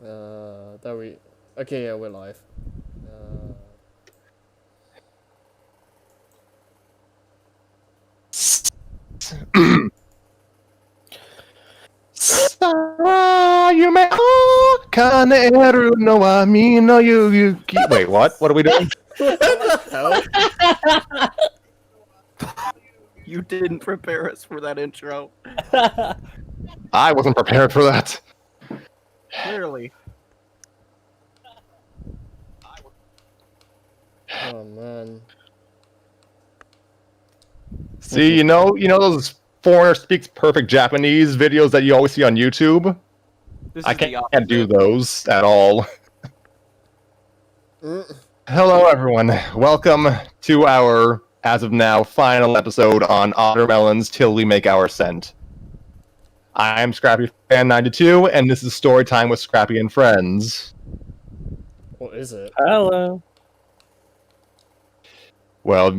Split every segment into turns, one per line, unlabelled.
That we... Okay, yeah, we're live. Uh...
Wait, what? What are we doing?
What the hell?
You didn't prepare us for that intro.
I wasn't prepared for that.
Clearly.
Oh, man.
See, you know those foreigner speaks perfect Japanese videos that you always see on YouTube?
This
I
is the
can't do
opposite.
those at all.
Mm.
Hello, everyone. Welcome to our, as of now, final episode on Ottermelons Till We Make Our Ascent. I'm Scrappy Fan 92, and this is Story Time with Scrappy and Friends.
What is it?
Hello.
Well,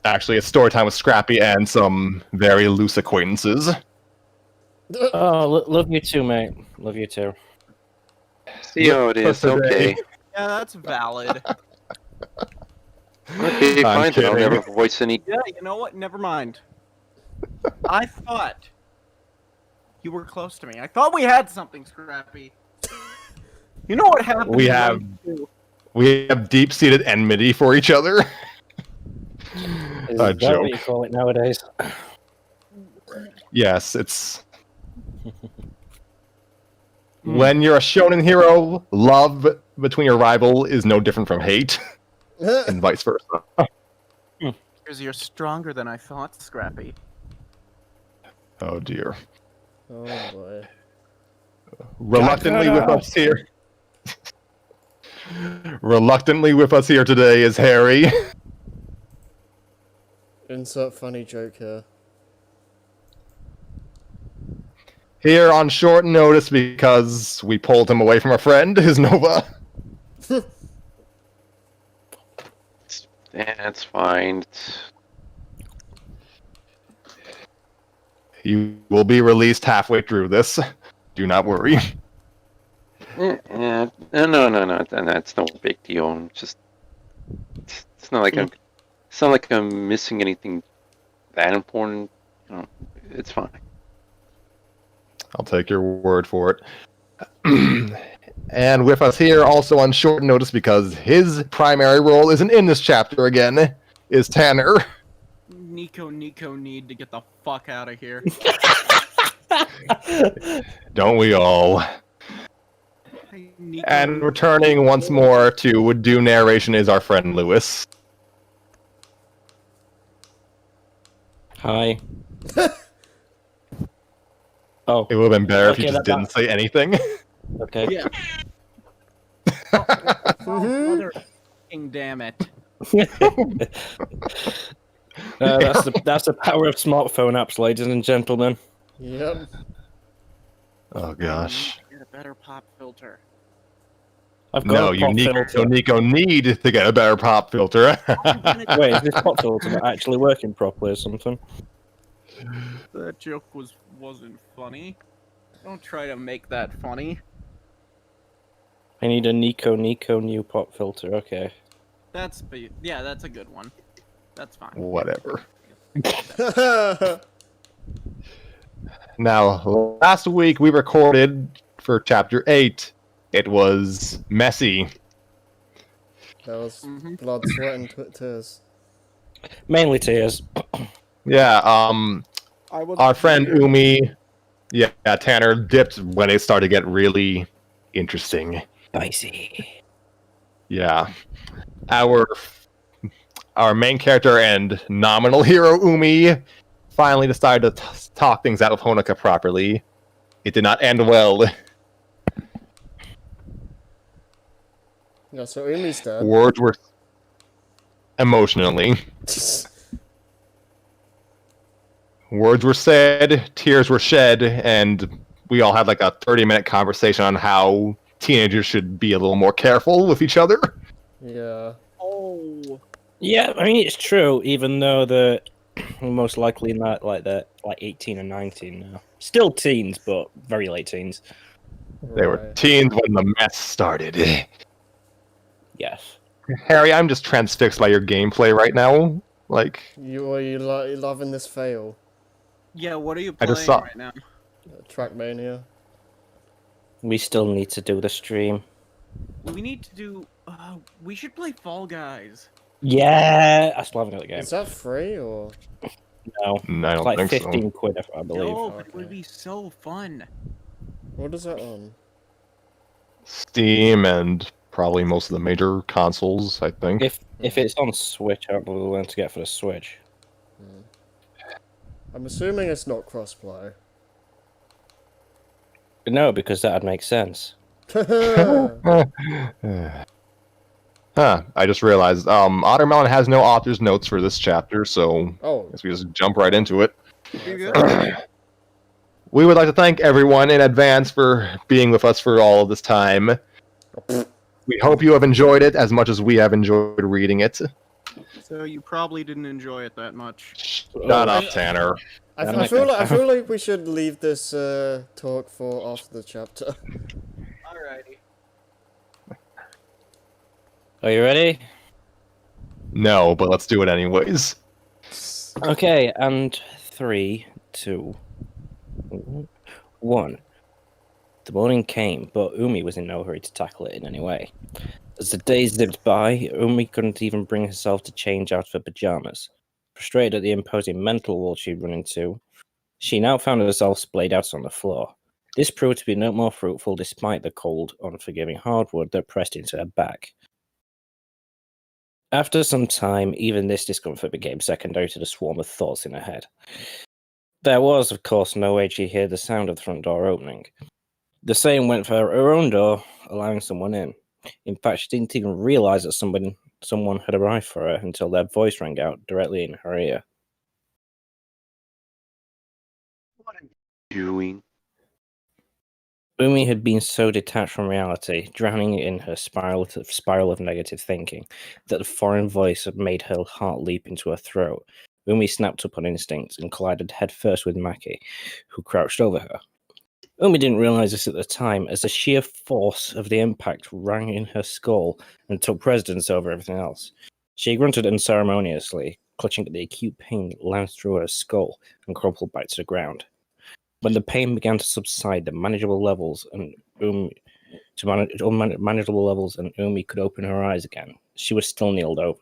actually, it's Story Time with Scrappy and some very loose acquaintances.
Oh, love you too, mate. Love you too.
See how it is. Okay.
Yeah, that's valid.
Okay, fine. Then I'll
kidding.
never voice any.
Yeah, you know what? Never mind. I thought you were close to me. I thought we had something, Scrappy. You know what happened?
We have deep-seated enmity for each other.
Is
A
that
joke.
what you call it nowadays?
Yes, it's... When you're a shonen hero, love between your rival is no different from hate, and vice versa.
Because you're stronger than I thought, Scrappy.
Oh dear.
Oh, boy.
Reluctantly with us here... Reluctantly with us here today is Harry.
Insert funny joke here.
Here on short notice because we pulled him away from a friend, is Nova.
That's fine.
You will be released halfway through this. Do not worry.
No. That's no big deal. It's not like I'm missing anything that important. You know, it's fine.
I'll take your word for it. And with us here, also on short notice because his primary role isn't in this chapter again, is Tanner.
Nico need to get the fuck out of here.
Don't we all?
Hey, Nico.
And returning once more to do narration is our friend Lewis.
Hi. Oh,
It would have been better if you
Okay,
just
that-
didn't say anything.
okay.
Yeah. Oh, mother f***ing damn it.
That's the power of smartphone apps, ladies and gentlemen.
Yep.
Oh gosh.
Get a better pop filter.
I've got
No,
a
you
pop filter.
Nico need to get a better pop filter.
Wait, is this pop filter not actually working properly or something?
That joke wasn't funny. Don't try to make that funny.
I need a Nico new pop filter. Okay.
That's a good one. That's fine.
Whatever. Now, last week we recorded for chapter 8. It was messy.
That was
Mhm.
blood, sweat, and tears.
Mainly tears.
Yeah,
I was
our friend Umi, yeah, Tanner dipped when it started to get really interesting.
Spicy.
Yeah. Our main character and nominal hero, Umi, finally decided to talk things out with Honoka properly. It did not end well.
Yeah, so Umi's dead.
Words were... Emotionally. Words were said, tears were shed, and we all had like a 30-minute conversation on how teenagers should be a little more careful with each other.
Yeah.
Oh.
Yeah, I mean it's true. Even though they're most likely not like 18 and 19 now. Still teens, but very late teens.
They were
Right.
teens when the mess started.
Yes.
Harry, I'm just transfixed by your gameplay right now. Like,
You loving this fail?
Yeah, what are you
I just
playing
saw-
right now?
Trackmania.
We still need to do the stream.
We need to do. We should play Fall Guys.
Yeah, I still haven't got the game.
Is that free or?
No,
I
it's
don't
like
think
15
so.
quid, I believe.
No, but it would
Okay.
be so fun.
What is that on?
Steam and probably most of the major consoles, I think.
If it's on Switch, I don't know when to get for the Switch.
I'm assuming it's not crossplay.
No, because that'd make sense.
Huh, I just realized Ottermelon has no author's notes for this chapter, so
Oh,
I guess we just jump right into it.
You
fair
good?
enough.
We would like to thank everyone in advance for being with us for all of this time. We hope you have enjoyed it as much as we have enjoyed reading it.
So you probably didn't enjoy it that much.
Shut up, Tanner.
I feel like we should leave this talk for after the chapter.
Alrighty.
Are you ready?
No, but let's do it anyways.
Okay, and 3, 2, 1. The morning came, but Umi was in no hurry to tackle it in any way. As the days zipped by, Umi couldn't even bring herself to change out of her pajamas. Frustrated at the imposing mental wall she'd run into, she now found herself splayed out on the floor. This proved to be no more fruitful despite the cold, unforgiving hardwood that pressed into her back. After some time, even this discomfort became secondary to the swarm of thoughts in her head. There was, of course, no way she'd hear the sound of the front door opening. The same went for her own door, allowing someone in. In fact, she didn't even realize that someone had arrived for her until their voice rang out directly in her ear.
What are you doing?
Umi had been so detached from reality, drowning in her spiral of negative thinking, that the foreign voice had made her heart leap into her throat. Umi snapped up on instinct and collided headfirst with Maki, who crouched over her. Umi didn't realize this at the time, as the sheer force of the impact rang in her skull and took precedence over everything else. She grunted unceremoniously, clutching at the acute pain that lanced through her skull and crumpled back to the ground. When the pain began to subside to manageable levels and Umi could open her eyes again, she was still kneeled over.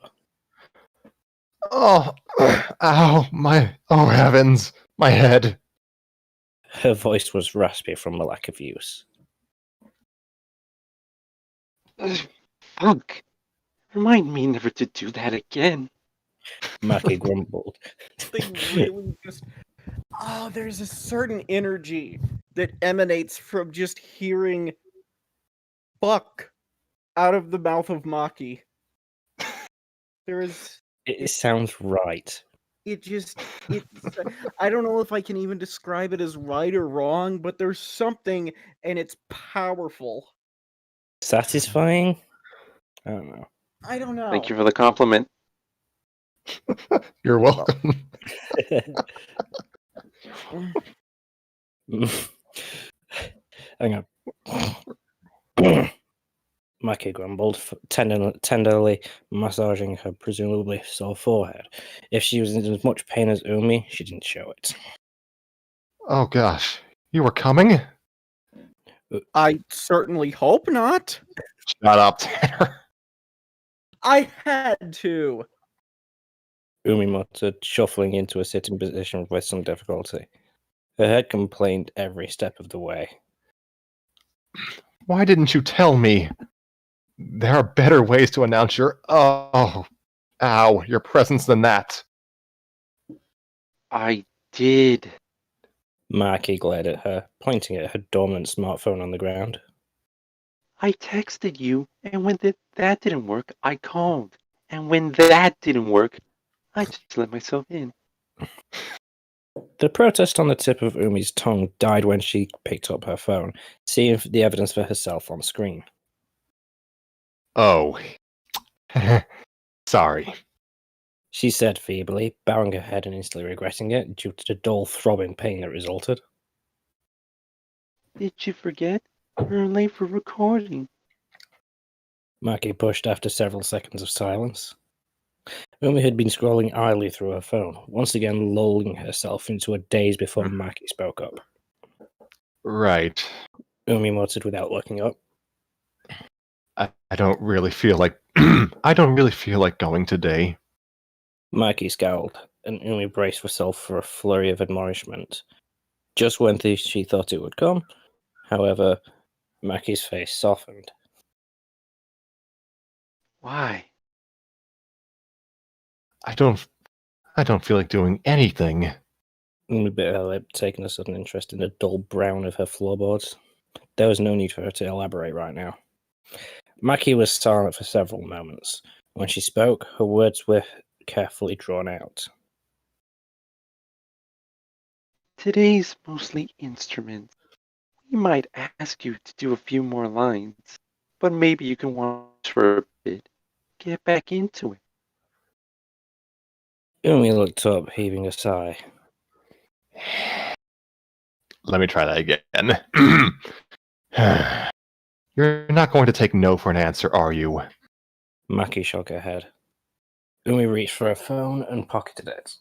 Oh, oh heavens, my head.
Her voice was raspy from the lack of use.
Fuck. Remind me never to do that again.
Maki grumbled.
They really just. Oh, there's a certain energy that emanates from just hearing "fuck" out of the mouth of Maki. There is.
It sounds right.
It's. I don't know if I can even describe it as right or wrong, but there's something, and it's powerful.
Satisfying? I don't know.
I don't know.
Thank you for the compliment.
You're welcome.
Hang on. Maki grumbled, tenderly massaging her presumably sore forehead. If she was in as much pain as Umi, she didn't show it.
Oh gosh, you were coming?
I certainly hope not.
Shut up, Tanner.
I had to.
Umi muttered, shuffling into a sitting position with some difficulty. Her head complained every step of the way.
Why didn't you tell me? There are better ways to announce your your presence than that.
I did.
Maki glared at her, pointing at her dormant smartphone on the ground.
I texted you, and when that didn't work, I called. And when that didn't work, I just let myself in.
The protest on the tip of Umi's tongue died when she picked up her phone, seeing the evidence for herself on screen.
Oh. Sorry.
She said feebly, bowing her head and instantly regretting it due to the dull throbbing pain that resulted.
Did you forget? We're late for recording.
Maki pushed after several seconds of silence. Umi had been scrolling idly through her phone, once again lulling herself into a daze before Maki spoke up.
Right.
Umi muttered without looking up.
I don't really feel like I don't really feel like going today.
Maki scowled, and Umi braced herself for a flurry of admonishment. Just when she thought it would come, however, Maki's face softened.
Why?
I don't feel like doing anything.
Umi bit her lip, taking a sudden interest in the dull brown of her floorboards. There was no need for her to elaborate right now. Maki was silent for several moments. When she spoke, her words were carefully drawn out.
Today's mostly instruments. We might ask you to do a few more lines, but maybe you can watch for a bit. Get back into it.
Umi looked up, heaving a sigh.
Let me try that again. You're not going to take no for an answer, are you?
Maki shook her head. Umi reached for her phone and pocketed it.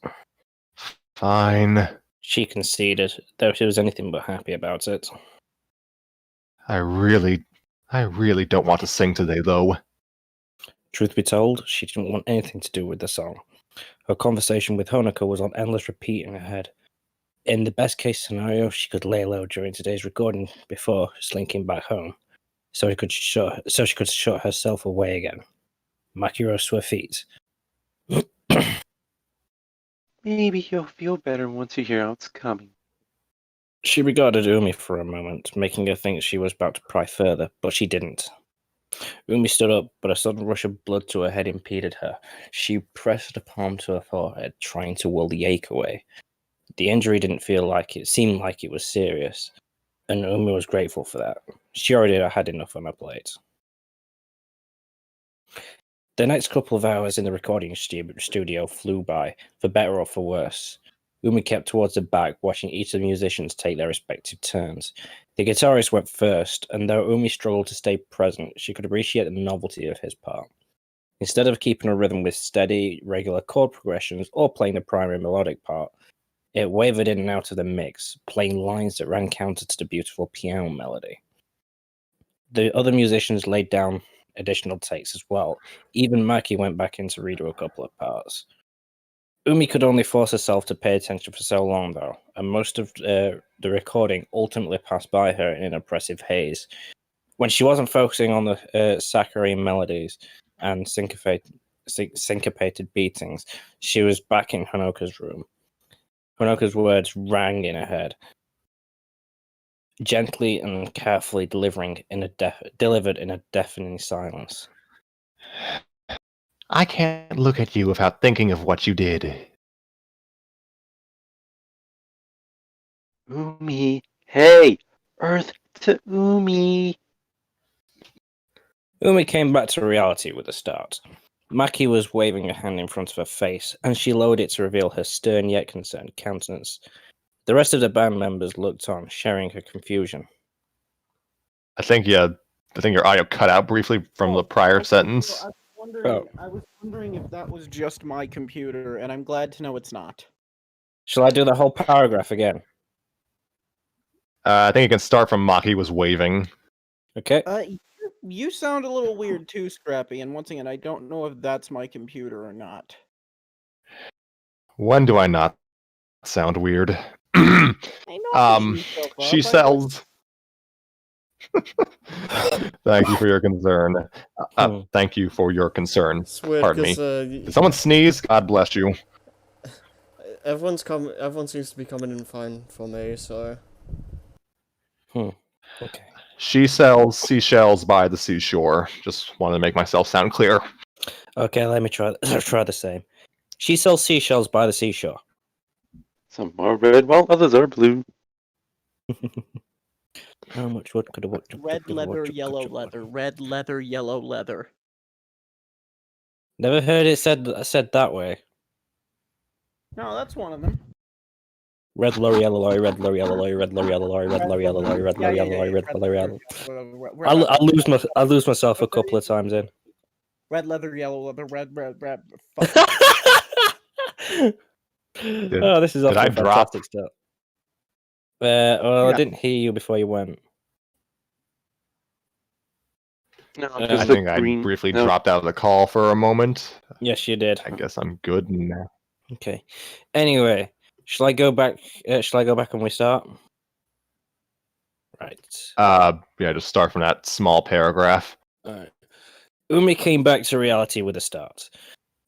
Fine.
She conceded, though she was anything but happy about it.
I really don't want to sing today, though.
Truth be told, she didn't want anything to do with the song. Her conversation with Honoka was on endless repeat in her head. In the best case scenario, she could lay low during today's recording before slinking back home, so she could shut herself away again. Maki rose to her feet.
Maybe you'll feel better once you hear how it's coming.
She regarded Umi for a moment, making her think she was about to pry further, but she didn't. Umi stood up, but a sudden rush of blood to her head impeded her. She pressed a palm to her forehead, trying to will the ache away. The injury didn't seemed like it was serious, and Umi was grateful for that. She already had enough on her plate. The next couple of hours in the recording studio flew by, for better or for worse. Umi kept towards the back, watching each of the musicians take their respective turns. The guitarist went first, and though Umi struggled to stay present, she could appreciate the novelty of his part. Instead of keeping a rhythm with steady, regular chord progressions or playing the primary melodic part, it wavered in and out of the mix, playing lines that ran counter to the beautiful piano melody. The other musicians laid down additional takes as well. Even Maki went back in to redo a couple of parts. Umi could only force herself to pay attention for so long, though, and most of the recording ultimately passed by her in an oppressive haze. When she wasn't focusing on the saccharine melodies and syncopated beatings, she was back in Honoka's room. Honoka's words rang in her head, gently and carefully delivered in a deafening silence.
I can't look at you without thinking of what you did.
Umi. Hey! Earth to Umi!
Umi came back to reality with a start. Maki was waving a hand in front of her face, and she lowered it to reveal her stern yet concerned countenance. The rest of the band members looked on, sharing her confusion.
I think your audio cut out briefly from the prior sentence.
I was wondering if that was just my computer, and I'm glad to know it's not.
Shall I do the whole paragraph again?
I think you can start from Maki was waving.
Okay.
You sound a little weird too, Scrappy, and once again, I don't know if that's my computer or not.
When do I not sound weird?
I know beating yourself
She
up,
sells. Thank you for your concern. Thank you for your concern.
It's weird
Pardon me.
because
Did someone sneeze? God bless you.
everyone seems to be coming in fine for me, so
Okay.
She sells seashells by the seashore. Just wanted to make myself sound clear.
Okay, let me try the same. She sells seashells by the seashore.
Some are red while others are blue.
How much wood could a wood?
red leather, yellow leather, red leather, yellow leather.
Never heard it said that way.
No, that's one of them.
Red lorry, yellow lorry, red lorry, yellow lorry, red lorry, yellow lorry, red lorry, yellow lorry, red lorry, yellow lorry, red lorry, yellow. I'll lose myself a couple of times in.
Red leather, yellow leather, red.
Oh, this is off
did
to
I
a
drop?
fantastic start. Well, I
Yeah.
didn't hear you before you went.
No,
I
I
because the
think I
green.
briefly
no,
dropped out of the call for a moment.
Yes, you did.
I guess I'm good now.
Okay. Anyway, shall I go back? Shall I go back and we start? Right.
Yeah, just start from that small paragraph.
Alright. Umi came back to reality with a start.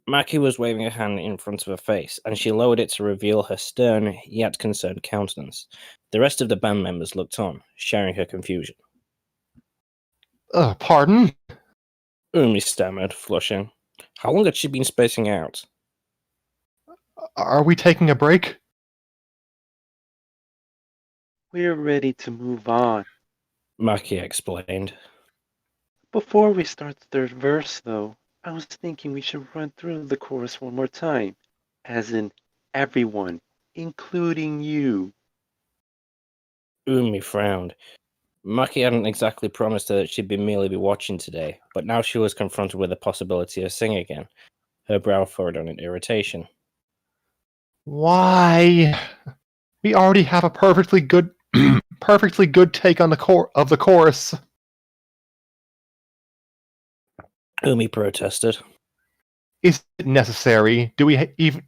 Maki was waving her hand in front of her face, and she lowered it to reveal her stern yet concerned countenance. The rest of the band members looked on, sharing her confusion.
Pardon?
Umi stammered, flushing. How long had she been spacing out?
Are we taking a break?
we're ready to move on.
Maki explained.
Before we start the third verse, though, I was thinking we should run through the chorus one more time. As in, everyone, including you.
Umi frowned. Maki hadn't exactly promised her that she'd merely be watching today, but now she was confronted with the possibility of singing again. Her brow furrowed in irritation.
Why? We already have a perfectly good take on the chorus.
Umi protested.
Is it necessary? Do we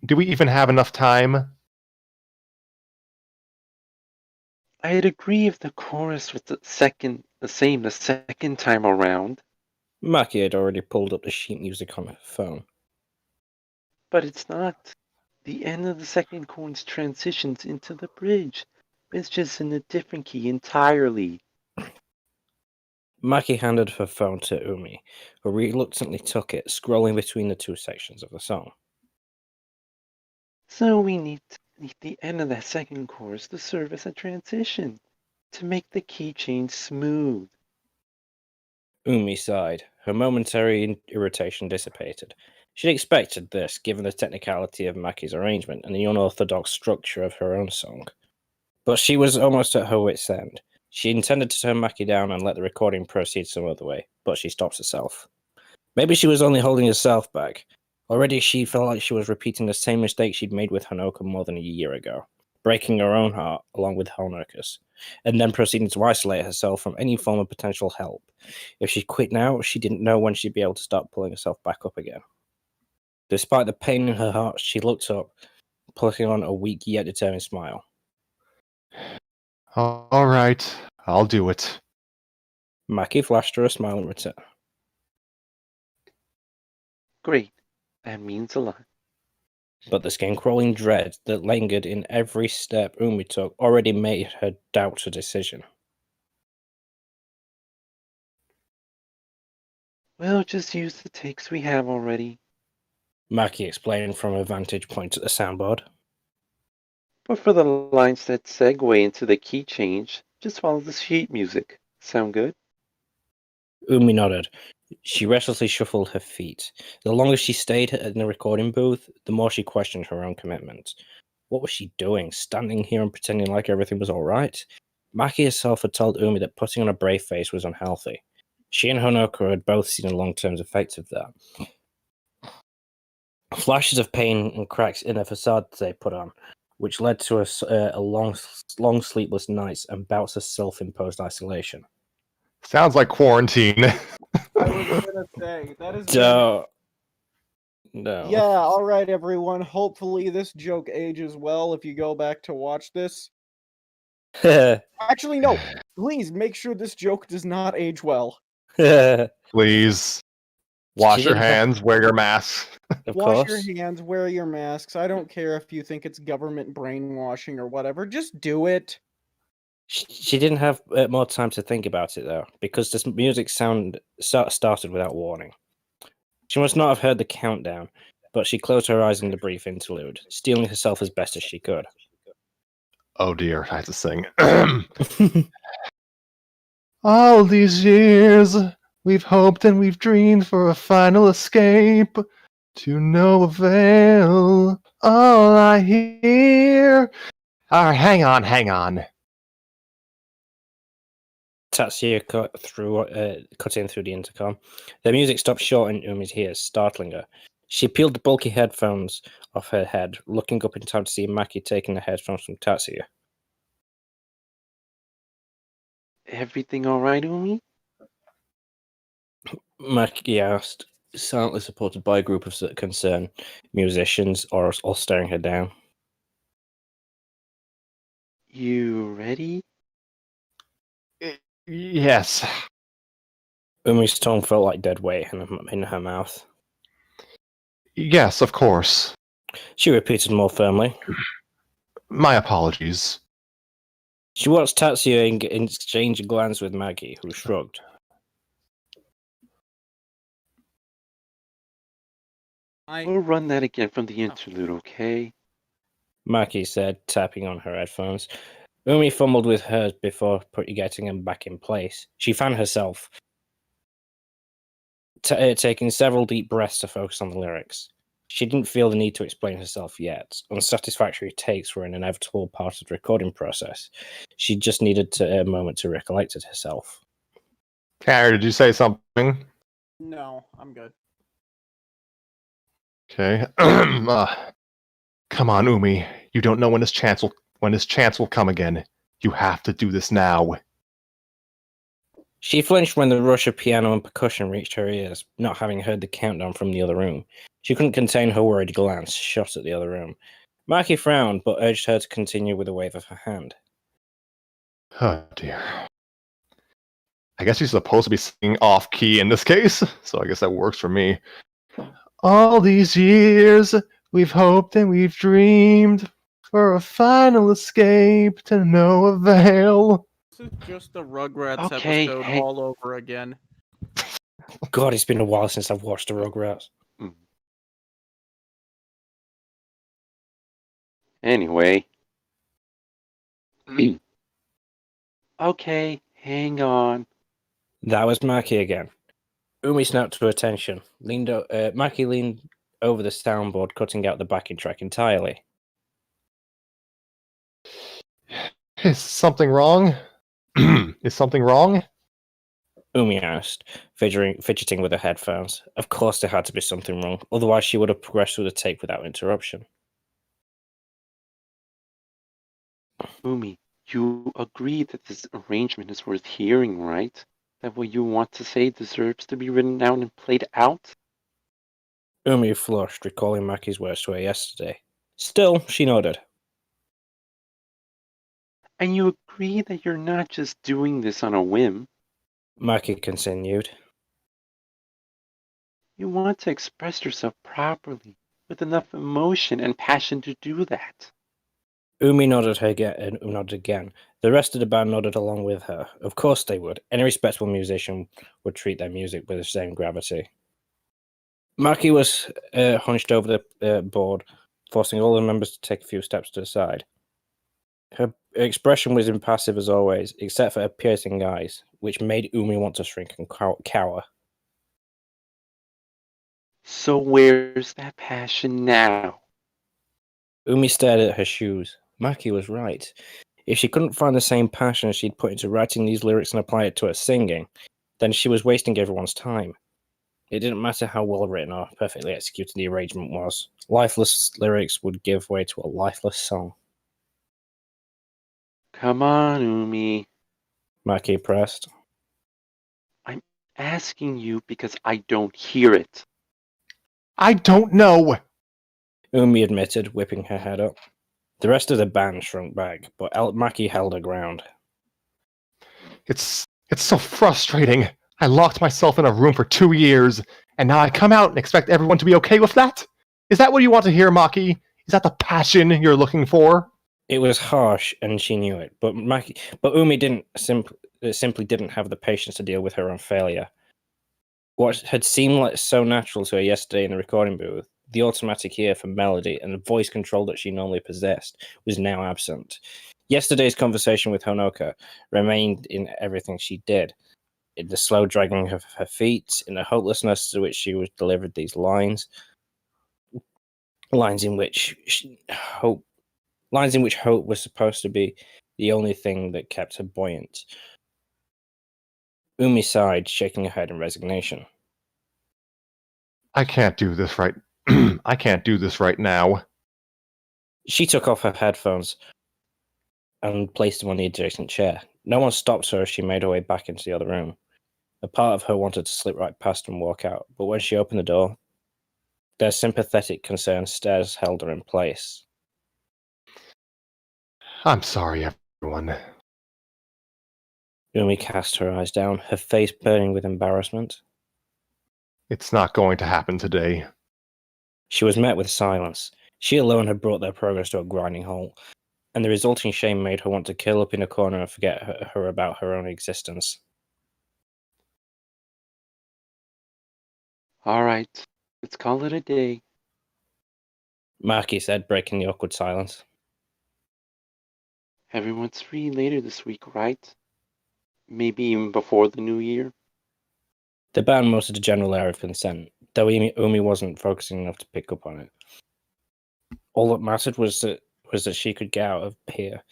even have enough time?
I'd agree if the chorus was the same the second time around,
Maki had already pulled up the sheet music on her phone.
but it's not. The end of the second chorus transitions into the bridge. It's just in a different key entirely.
Maki handed her phone to Umi, who reluctantly took it, scrolling between the two sections of the song.
So we need the end of that second chorus to serve as a transition, to make the key change smooth.
Umi sighed. Her momentary irritation dissipated. She'd expected this, given the technicality of Maki's arrangement and the unorthodox structure of her own song. But she was almost at her wit's end. She intended to turn Maki down and let the recording proceed some other way, but she stopped herself. Maybe she was only holding herself back. Already she felt like she was repeating the same mistake she'd made with Honoka more than a year ago, breaking her own heart along with Honoka's, and then proceeding to isolate herself from any form of potential help. If she quit now, she didn't know when she'd be able to start pulling herself back up again. Despite the pain in her heart, she looked up, putting on a weak yet determined smile.
All right, I'll do it.
Maki flashed her a smile in return.
Great. That means a lot.
But the skin-crawling dread that lingered in every step Umi took already made her doubt her decision.
We'll just use the takes we have already.
Maki explained from her vantage point at the soundboard.
But for the lines that segue into the key change, just follow the sheet music. Sound good?
Umi nodded. She restlessly shuffled her feet. The longer she stayed in the recording booth, the more she questioned her own commitment. What was she doing, standing here and pretending like everything was all right? Maki herself had told Umi that putting on a brave face was unhealthy. She and Honoka had both seen the long-term effects of that. Flashes of pain and cracks in her facade they put on, which led to a long sleepless nights and bouts of self-imposed isolation.
Sounds like quarantine.
I was gonna say that is.
No.
Yeah, all right, everyone. Hopefully, this joke ages well if you go back to watch this. Actually, no. Please make sure this joke does not age well.
Please. Wash
She
your
didn't have-
hands, wear your mask.
Of
Wash
course.
your hands, wear your masks. I don't care if you think it's government brainwashing or whatever. Just do it.
She didn't have more time to think about it, though, because the music started without warning. She must not have heard the countdown, but she closed her eyes in the brief interlude, steeling herself as best as she could.
Oh dear, I have to sing. All these years, we've hoped and we've dreamed for a final escape. To no avail. All I hear All right, hang on.
Tatsuya cut in through the intercom. The music stopped short in Umi's ears, startling her. She peeled the bulky headphones off her head, looking up in time to see Maki taking the headphones from Tatsuya.
Everything all right, Umi?
Maki asked, silently supported by a group of concerned musicians, all staring her down.
You ready?
Yes.
Umi's tongue felt like dead weight in her mouth.
Yes, of course.
She repeated more firmly.
My apologies.
She watched Tatsuya exchange a glance with Maggie, who shrugged.
We'll run that again from the interlude, okay?
Maki said, tapping on her headphones. Umi fumbled with hers before getting them back in place. She found herself taking several deep breaths to focus on the lyrics. She didn't feel the need to explain herself yet. Unsatisfactory takes were an inevitable part of the recording process. She just needed a moment to recollect it herself.
Carrie, did you say something?
No, I'm good.
Okay. Come on, Umi. You don't know when his chance will come again. You have to do this now.
She flinched when the rush of piano and percussion reached her ears, not having heard the countdown from the other room. She couldn't contain her worried glance, shot at the other room. Maki frowned, but urged her to continue with a wave of her hand.
Oh dear. I guess she's supposed to be singing off key in this case, so I guess that works for me. All these years, we've hoped and we've dreamed for a final escape to no avail.
This is just the Rugrats
Okay,
episode
hey.
all over again.
God, it's been a while since I've watched the Rugrats.
Anyway. Okay, hang on.
That was Maki again. Umi snapped to attention. Maki leaned over the soundboard, cutting out the backing track entirely.
Is something wrong? Is something wrong?
Umi asked, fidgeting with her headphones. Of course there had to be something wrong, otherwise she would have progressed through the tape without interruption.
Umi, you agree that this arrangement is worth hearing, right? That what you want to say deserves to be written down and played out?
Umi flushed, recalling Maki's words to her yesterday. Still, she nodded.
And you agree that you're not just doing this on a whim?
Maki continued.
You want to express yourself properly, with enough emotion and passion to do that.
Umi nodded again. The rest of the band nodded along with her. Of course they would. Any respectable musician would treat their music with the same gravity. Maki was hunched over the board, forcing all the members to take a few steps to the side. Her expression was impassive as always, except for her piercing eyes, which made Umi want to shrink and cower.
So where's that passion now?
Umi stared at her shoes. Maki was right. If she couldn't find the same passion she'd put into writing these lyrics and apply it to her singing, then she was wasting everyone's time. It didn't matter how well written or perfectly executed the arrangement was. Lifeless lyrics would give way to a lifeless song.
Come on, Umi.
Maki pressed.
I'm asking you because I don't hear it.
I don't know.
Umi admitted, whipping her head up. The rest of the band shrunk back, but Maki held her ground.
It's so frustrating. I locked myself in a room for 2 years, and now I come out and expect everyone to be okay with that? Is that what you want to hear, Maki? Is that the passion you're looking for?
It was harsh, and she knew it, but Umi simply didn't have the patience to deal with her own failure. What had seemed like so natural to her yesterday in the recording booth, the automatic ear for melody and the voice control that she normally possessed, was now absent. Yesterday's conversation with Honoka remained in everything she did, in the slow dragging of her feet, in the hopelessness to which she was delivered these lines in which hope lines in which hope was supposed to be the only thing that kept her buoyant. Umi sighed, shaking her head in resignation.
I can't do this right. I can't do this right now.
She took off her headphones and placed them on the adjacent chair. No one stopped her as she made her way back into the other room. A part of her wanted to slip right past and walk out, but when she opened the door, their sympathetic, concerned stares held her in place.
I'm sorry, everyone.
Umi cast her eyes down, her face burning with embarrassment.
It's not going to happen today.
She was met with silence. She alone had brought their progress to a grinding halt, and the resulting shame made her want to curl up in a corner and forget her about her own existence.
All right, let's call it a day.
Maki said, breaking the awkward silence.
Everyone's free later this week, right? Maybe even before the new year?
The band muttered a general air of consent, though Umi wasn't focusing enough to pick up on it. All that mattered was that she could get out of here,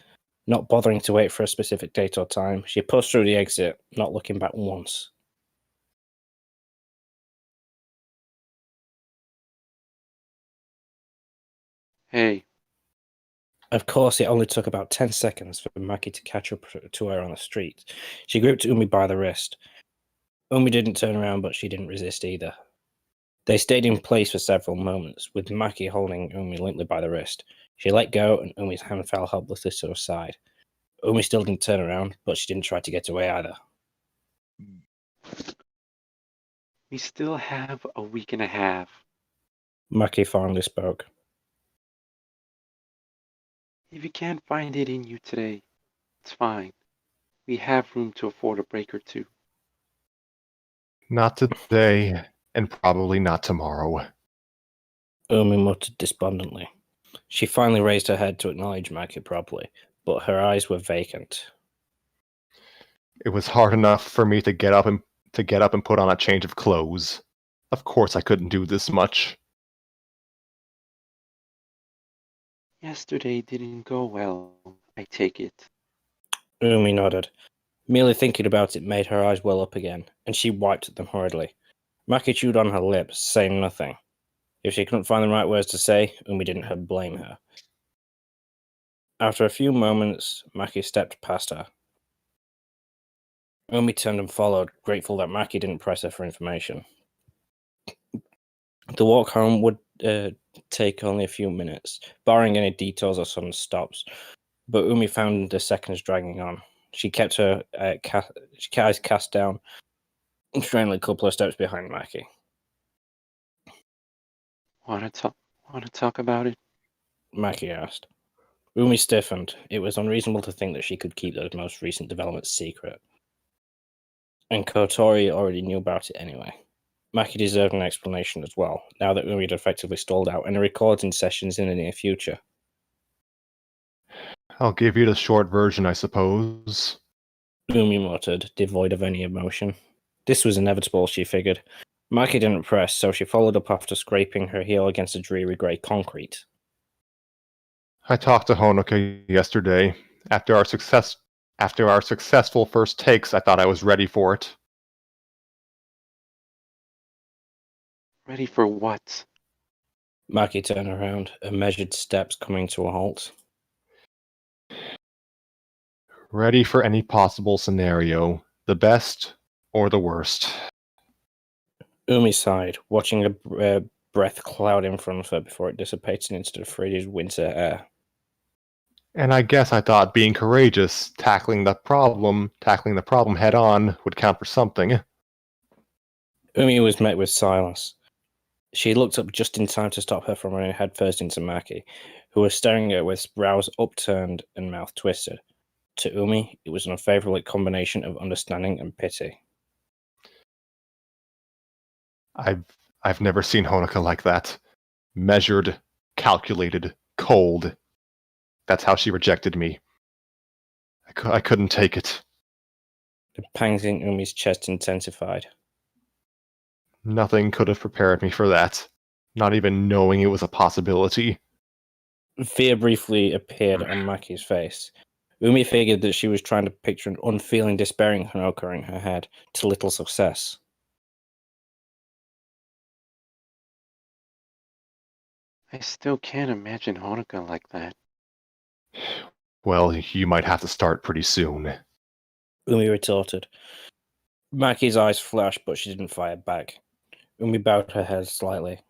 not bothering to wait for a specific date or time. She pushed through the exit, not looking back once.
Hey,
Of course, it only took about 10 seconds for Maki to catch up to her on the street. She gripped Umi by the wrist. Umi didn't turn around, but she didn't resist either. They stayed in place for several moments, with Maki holding Umi limply by the wrist. She let go, and Umi's hand fell helplessly to her side. Umi still didn't turn around, but she didn't try to get away either.
we still have a week and a half.
Maki finally spoke.
If you can't find it in you today, it's fine. We have room to afford a break or two.
Not today, and probably not tomorrow.
Umi muttered despondently. She finally raised her head to acknowledge Maki properly, but her eyes were vacant.
It was hard enough for me to get up and put on a change of clothes. Of course I couldn't do this much.
Yesterday didn't go well, I take it.
Umi nodded. Merely thinking about it made her eyes well up again, and she wiped at them hurriedly. Maki chewed on her lips, saying nothing. If she couldn't find the right words to say, Umi didn't blame her. After a few moments, Maki stepped past her. Umi turned and followed, grateful that Maki didn't press her for information. The walk home would take only a few minutes, barring any detours or sudden stops, but Umi found the seconds dragging on. She kept her eyes cast down, trailing a couple of steps behind Maki.
Want to talk about it?
Maki asked. Umi stiffened. It was unreasonable to think that she could keep those most recent developments secret. And Kotori already knew about it anyway. Maki deserved an explanation as well, now that Umi had effectively stalled out any recording sessions in the near future.
I'll give you the short version, I suppose.
Umi muttered, devoid of any emotion. This was inevitable, she figured. Maki didn't press, so she followed up after scraping her heel against the dreary grey concrete.
I talked to Honoka yesterday. After our successful first takes, I thought I was ready for it.
Ready for what?
Maki turned around, her measured steps coming to a halt.
Ready for any possible scenario, the best or the worst.
Umi sighed, watching a breath cloud in front of her before it dissipated into the frigid winter air.
And I guess I thought being courageous, tackling the problem head on, would count for something.
Umi was met with silence. She looked up just in time to stop her from running headfirst into Maki, who was staring at her with brows upturned and mouth twisted. To Umi, it was an unfavorable combination of understanding and pity.
I've never seen Honoka like that. Measured, calculated, cold. That's how she rejected me. I couldn't take it.
The pangs in Umi's chest intensified.
Nothing could have prepared me for that. Not even knowing it was a possibility.
Fear briefly appeared on Maki's face. Umi figured that she was trying to picture an unfeeling, despairing Honoka in her head, to little success.
I still can't imagine Honoka like that.
Well, you might have to start pretty soon.
Umi retorted. Maki's eyes flashed, but she didn't fire back. Umi bowed her head slightly.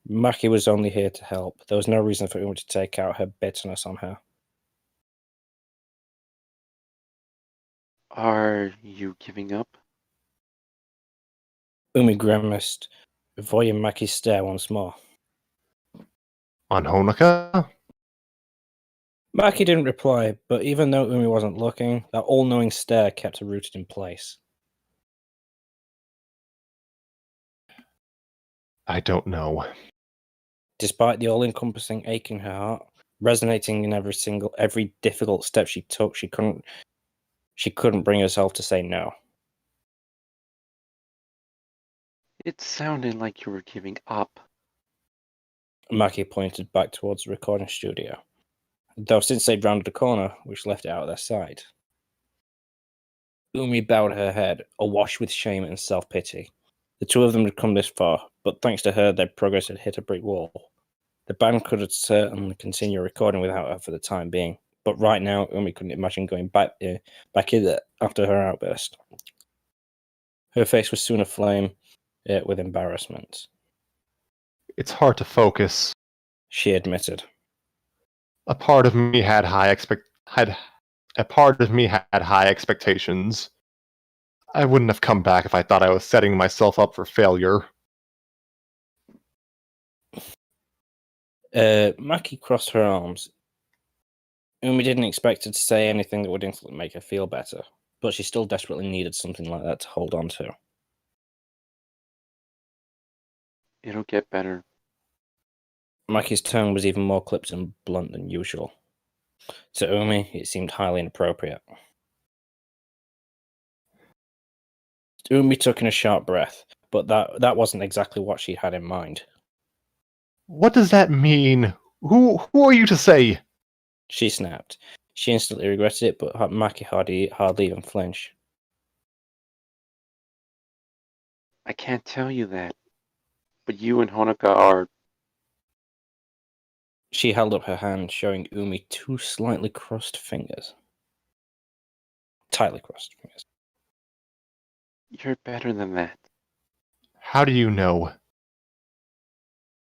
Maki was only here to help. There was no reason for Umi to take out her bitterness on her.
Are you giving up?
Umi grimaced, avoiding Maki's stare once more.
On Honoka?
Maki didn't reply, but even though Umi wasn't looking, that all-knowing stare kept her rooted in place.
I don't know.
Despite the all-encompassing ache in her heart, resonating in every difficult step she took, she couldn't bring herself to say no.
It sounded like you were giving up.
Maki pointed back towards the recording studio, though since they'd rounded the corner, which left it out of their sight. Umi bowed her head, awash with shame and self-pity. The two of them had come this far, but thanks to her, their progress had hit a brick wall. The band could certainly continue recording without her for the time being, but right now, Umi couldn't imagine going back in there after her outburst. Her face was soon aflame with embarrassment.
It's hard to focus.
She admitted.
A part of me had high expectations. I wouldn't have come back if I thought I was setting myself up for failure.
Maki crossed her arms. Umi didn't expect her to say anything that would instantly make her feel better, but she still desperately needed something like that to hold on to.
It'll get better.
Maki's tone was even more clipped and blunt than usual. To Umi, it seemed highly inappropriate. Umi took in a sharp breath, but that wasn't exactly what she had in mind.
What does that mean? Who are you to say?
She snapped. She instantly regretted it, but Maki hardly even flinched.
I can't tell you that, but you and Honoka are...
She held up her hand, showing Umi two slightly crossed fingers. Tightly crossed fingers.
You're better than that.
How do you know?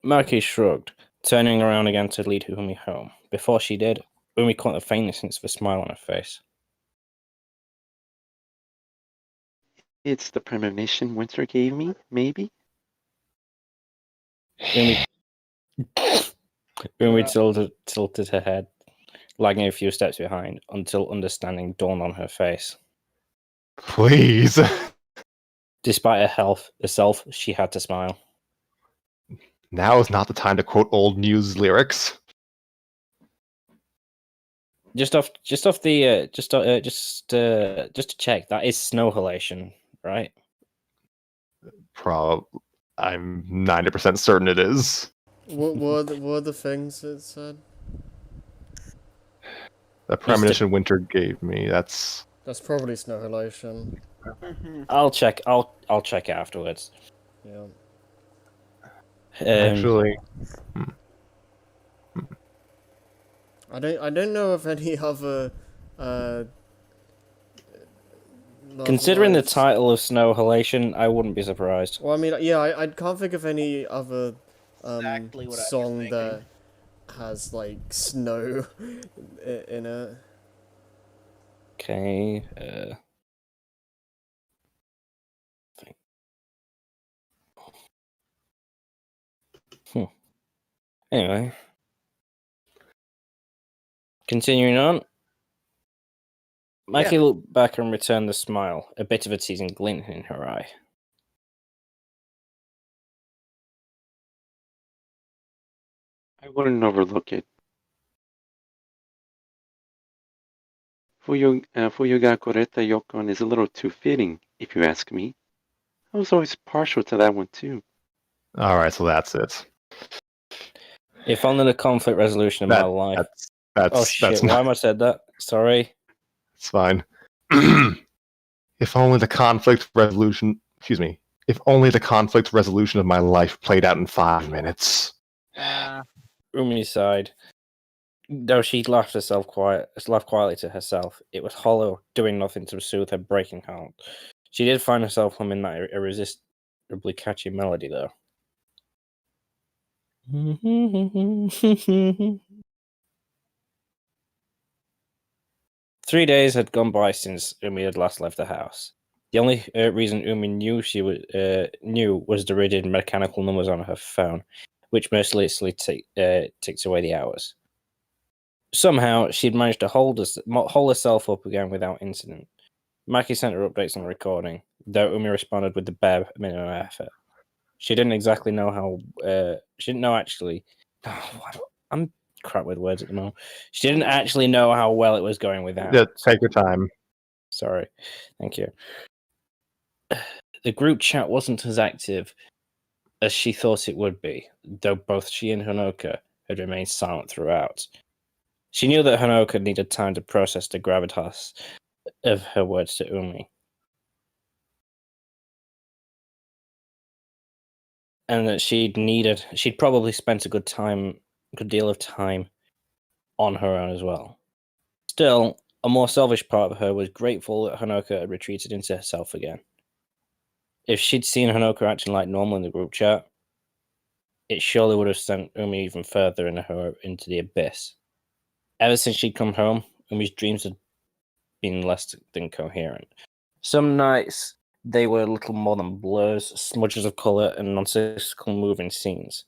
Maki shrugged, turning around again to lead Umi home. Before she did, Umi caught the faintness of a smile on her face.
It's the premonition Winter gave me, maybe?
Umi tilted her head, lagging a few steps behind, until understanding dawned on her face.
Please.
Despite herself, she had to smile.
Now is not the time to quote old news lyrics.
Just to check, that is snow halation, right?
I'm 90% certain it is.
What were the things it said?
The premonition Winter gave me. That's
probably snow halation.
I'll check afterwards.
Yeah.
actually.
I don't know of any other
Considering the
novelists.
title of Snow Halation, I wouldn't be surprised.
Well, I mean, yeah, I can't think of any other
Exactly what I was
song
thinking.
that has like snow in it.
Okay. Anyway. Continuing on. Mikey looked back and returned the smile, a bit of a teasing glint in her eye.
I wouldn't overlook it. Fuyoga Koreta Yokon is a little too fitting, if you ask me. I was always partial to that one too.
Alright, so that's it.
If only the conflict resolution of my
That,
life.
that's
Oh shit!
that's
Why
not.
am I said that? Sorry.
It's fine. If only the conflict resolution. Excuse me. If only the conflict resolution of my life played out in 5 minutes.
Umi sighed. Though she laughed quietly to herself. It was hollow, doing nothing to soothe her breaking heart. She did find herself humming that irresistibly catchy melody, though. 3 days had gone by since Umi had last left the house. The only reason Umi knew was the rigid mechanical numbers on her phone, which mercilessly ticked away the hours. Somehow, she'd managed to hold herself up again without incident. Maki sent her updates on the recording, though Umi responded with the bare minimum effort. She didn't exactly know how. She didn't know actually. I'm crap with words at the moment. She didn't actually know how well it was going without.
Yeah, take your time.
Sorry. Thank you. The group chat wasn't as active as she thought it would be, though both she and Honoka had remained silent throughout. She knew that Honoka needed time to process the gravitas of her words to Umi. And that she'd probably spent a good deal of time on her own as well. Still, a more selfish part of her was grateful that Honoka had retreated into herself again. If she'd seen Honoka acting like normal in the group chat, it surely would have sent Umi even further into the abyss. Ever since she'd come home, Umi's dreams had been less than coherent. Some nights they were little more than blurs, smudges of colour, and nonsensical moving scenes.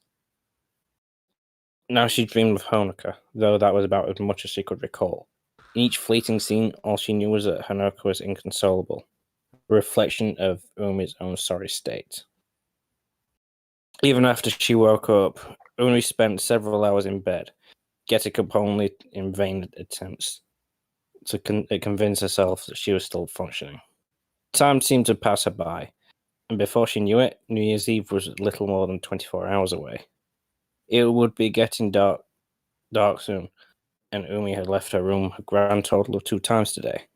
Now she dreamed of Honoka, though that was about as much as she could recall. In each fleeting scene, all she knew was that Honoka was inconsolable, a reflection of Umi's own sorry state. Even after she woke up, Umi spent several hours in bed, getting up only in vain attempts to convince herself that she was still functioning. Time seemed to pass her by, and before she knew it, New Year's Eve was little more than 24 hours away. It would be getting dark soon, and Umi had left her room a grand total of 2 times today.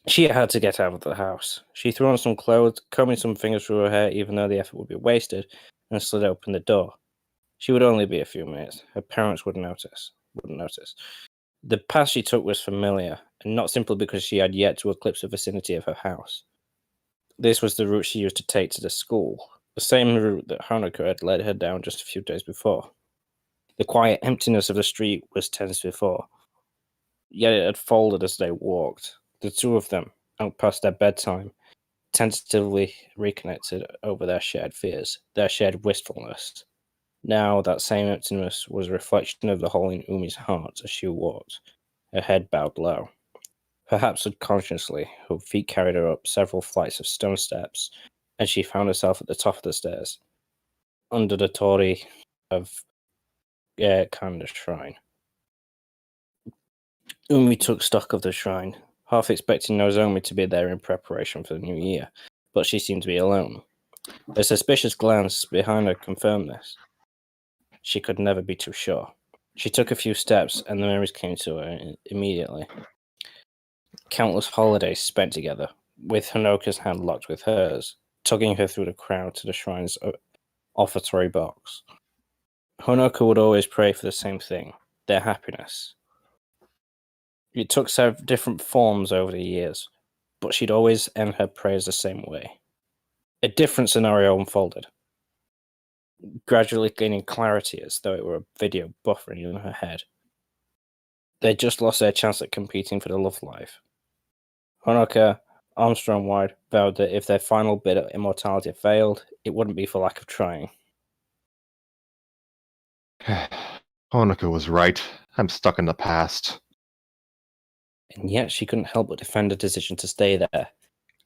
She had to get out of the house. She threw on some clothes, combing some fingers through her hair even though the effort would be wasted, and slid open the door. She would only be a few minutes. Her parents wouldn't notice. The path she took was familiar, and not simply because she had yet to eclipse the vicinity of her house. This was the route she used to take to the school, the same route that Honoka had led her down just a few days before. The quiet emptiness of the street was tense before, yet it had folded as they walked. The two of them, out past their bedtime, tentatively reconnected over their shared fears, their shared wistfulness. Now that same emptiness was a reflection of the hole in Umi's heart as she walked, her head bowed low. Perhaps subconsciously, her feet carried her up several flights of stone steps, and she found herself at the top of the stairs, under the torii of Kanda's shrine. Umi took stock of the shrine, half expecting Nozomi to be there in preparation for the new year, but she seemed to be alone. A suspicious glance behind her confirmed this. She could never be too sure. She took a few steps, and the memories came to her immediately. Countless holidays spent together, with Honoka's hand locked with hers, tugging her through the crowd to the shrine's offertory box. Honoka would always pray for the same thing, their happiness. It took several different forms over the years, but she'd always end her prayers the same way. A different scenario unfolded, gradually gaining clarity as though it were a video buffering in her head. They'd just lost their chance at competing for the love life. Honoka, Armstrong wide, vowed that if their final bid at immortality failed, it wouldn't be for lack of trying.
Honoka was right. I'm stuck in the past.
And yet she couldn't help but defend her decision to stay there.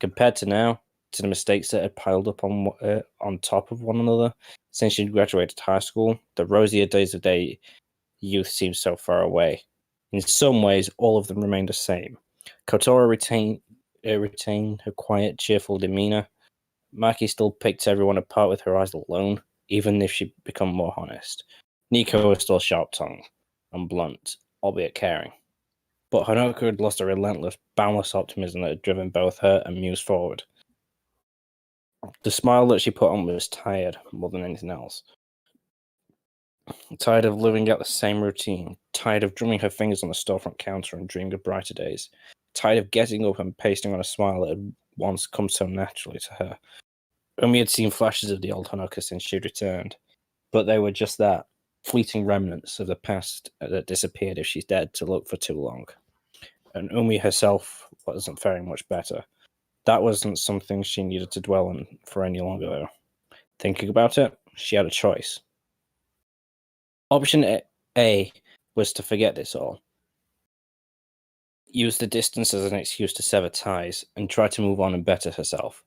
Compared to now, to the mistakes that had piled up on top of one another since she'd graduated high school, the rosier days of their youth seemed so far away. In some ways, all of them remained the same. Kotora retained her quiet, cheerful demeanor. Maki still picked everyone apart with her eyes alone, even if she'd become more honest. Nico was still sharp-tongued and blunt, albeit caring. But Honoka had lost a relentless, boundless optimism that had driven both her and Muse forward. The smile that she put on was tired more than anything else. Tired of living out the same routine, tired of drumming her fingers on the storefront counter and dreaming of brighter days, tired of getting up and pasting on a smile that had once come so naturally to her. Umi had seen flashes of the old Honoka since she'd returned, but they were just that, fleeting remnants of the past that disappeared if she's dared to look for too long. And Umi herself wasn't faring much better. That wasn't something she needed to dwell on for any longer, though. Thinking about it, she had a choice. Option A was to forget this all. Use the distance as an excuse to sever ties and try to move on and better herself.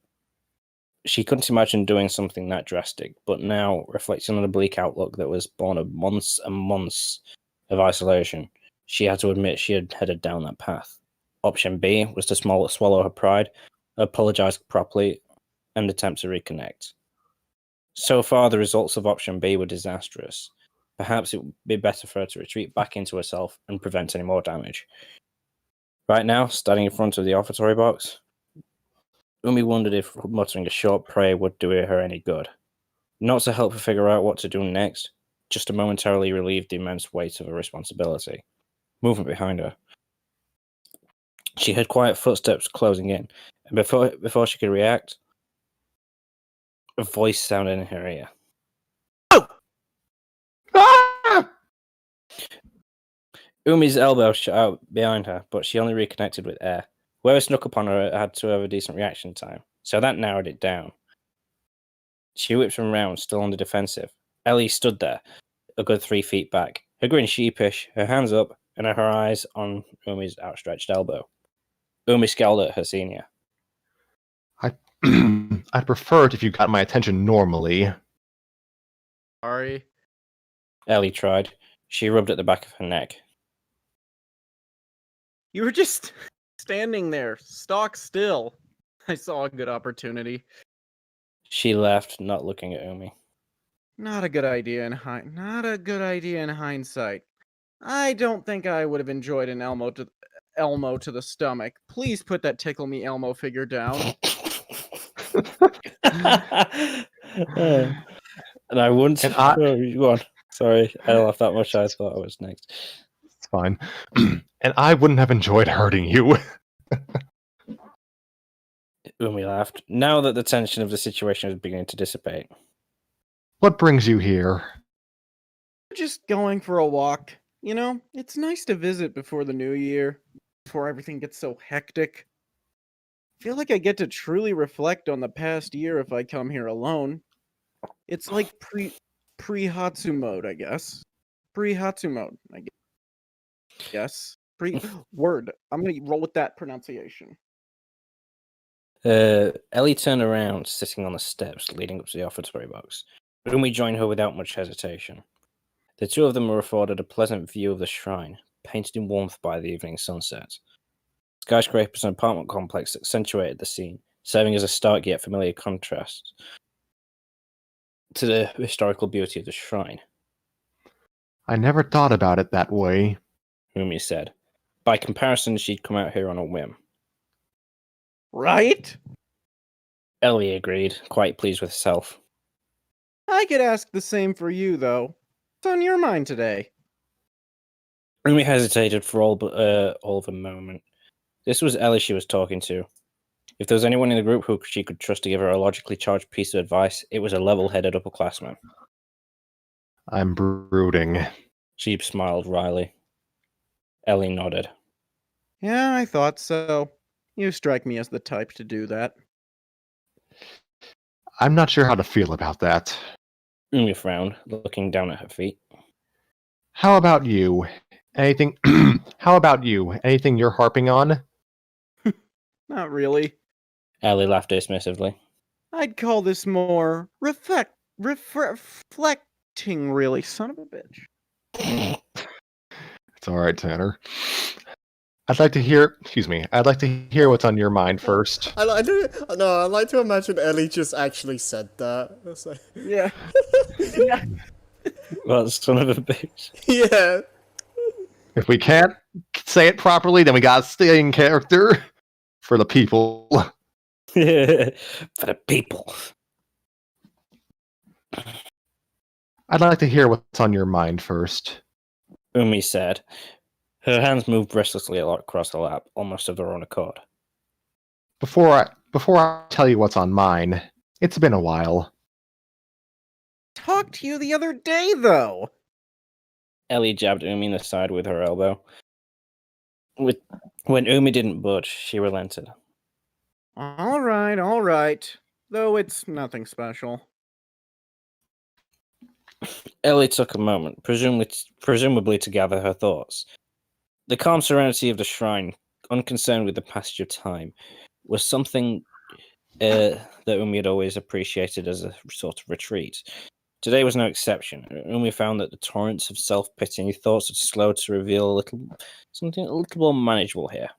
She couldn't imagine doing something that drastic, but now, reflecting on the bleak outlook that was born of months and months of isolation, she had to admit she had headed down that path. Option B was to swallow her pride, apologize properly, and attempt to reconnect. So far, the results of option B were disastrous. Perhaps it would be better for her to retreat back into herself and prevent any more damage. Right now, standing in front of the offertory box, Umi wondered if muttering a short prayer would do her any good. Not to help her figure out what to do next, just to momentarily relieve the immense weight of her responsibility. Movement behind her. She heard quiet footsteps closing in, and before she could react, a voice sounded in her ear.
Ah!
Umi's elbow shot out behind her, but she only reconnected with air. Whoever snuck upon her had to have a decent reaction time, so that narrowed it down. She whipped him around, still on the defensive. Ellie stood there, a good 3 feet back, her grin sheepish, her hands up, and her eyes on Umi's outstretched elbow. Umi scowled at her senior.
I'd prefer it if you got my attention normally.
Sorry.
Ellie tried. She rubbed at the back of her neck.
You were just standing there, stock still. I saw a good opportunity.
She laughed, not looking at Umi.
Not a good idea in hindsight. I don't think I would have enjoyed an Elmo to the stomach. Please put that Tickle Me Elmo figure down.
And I wouldn't.
And I-
Go on. Sorry, I laughed that much. I thought I was next.
It's fine. And I wouldn't have enjoyed hurting you.
Umi laughed. Now that the tension of the situation was beginning to dissipate.
What brings you here?
Just going for a walk. You know, it's nice to visit before the new year, before everything gets so hectic. I feel like I get to truly reflect on the past year if I come here alone. It's like pre-Hatsu mode, I guess. Pre-Hatsu mode, I guess. Word. I'm gonna roll with that pronunciation.
Ellie turned around, sitting on the steps leading up to the offertory box. Umi joined her without much hesitation. The two of them were afforded a pleasant view of the shrine, painted in warmth by the evening sunset. Skyscrapers and apartment complex accentuated the scene, serving as a stark yet familiar contrast to the historical beauty of the shrine.
I never thought about it that way.
Umi said. By comparison, she'd come out here on a whim.
Right?
Ellie agreed, quite pleased with herself.
I could ask the same for you, though. What's on your mind today?
Umi hesitated for all of a moment. This was Ellie she was talking to. If there was anyone in the group who she could trust to give her a logically charged piece of advice, it was a level-headed upperclassman.
I'm brooding.
She smiled wryly. Ellie nodded.
Yeah, I thought so. You strike me as the type to do that.
I'm not sure how to feel about that.
Umi frowned, looking down at her feet.
How about you? Anything? How about you? Anything you're harping on?
Not really.
Ellie laughed dismissively.
I'd call this more reflecting, really, son of a bitch.
It's all right, Tanner. I'd like to hear. Excuse me. I'd like to hear what's on your mind first.
I like to imagine Ellie just actually said that. It's like,
Yeah. Yeah.
Well, son of a bitch.
yeah.
If we can't say it properly, then we gotta stay in character for the people.
For the people.
I'd like to hear what's on your mind first.
Umi said. Her hands moved restlessly across the lap, almost of their own accord.
Before I tell you what's on mine, it's been a while.
Talked to you the other day, though.
Ellie jabbed Umi in the side with her elbow. When Umi didn't budge, she relented.
All right. Though it's nothing special.
Ellie took a moment, presumably to gather her thoughts. The calm serenity of the shrine, unconcerned with the passage of time, was something that Umi had always appreciated as a sort of retreat. Today was no exception. Umi found that the torrents of self-pitying thoughts had slowed to reveal something a little more manageable here.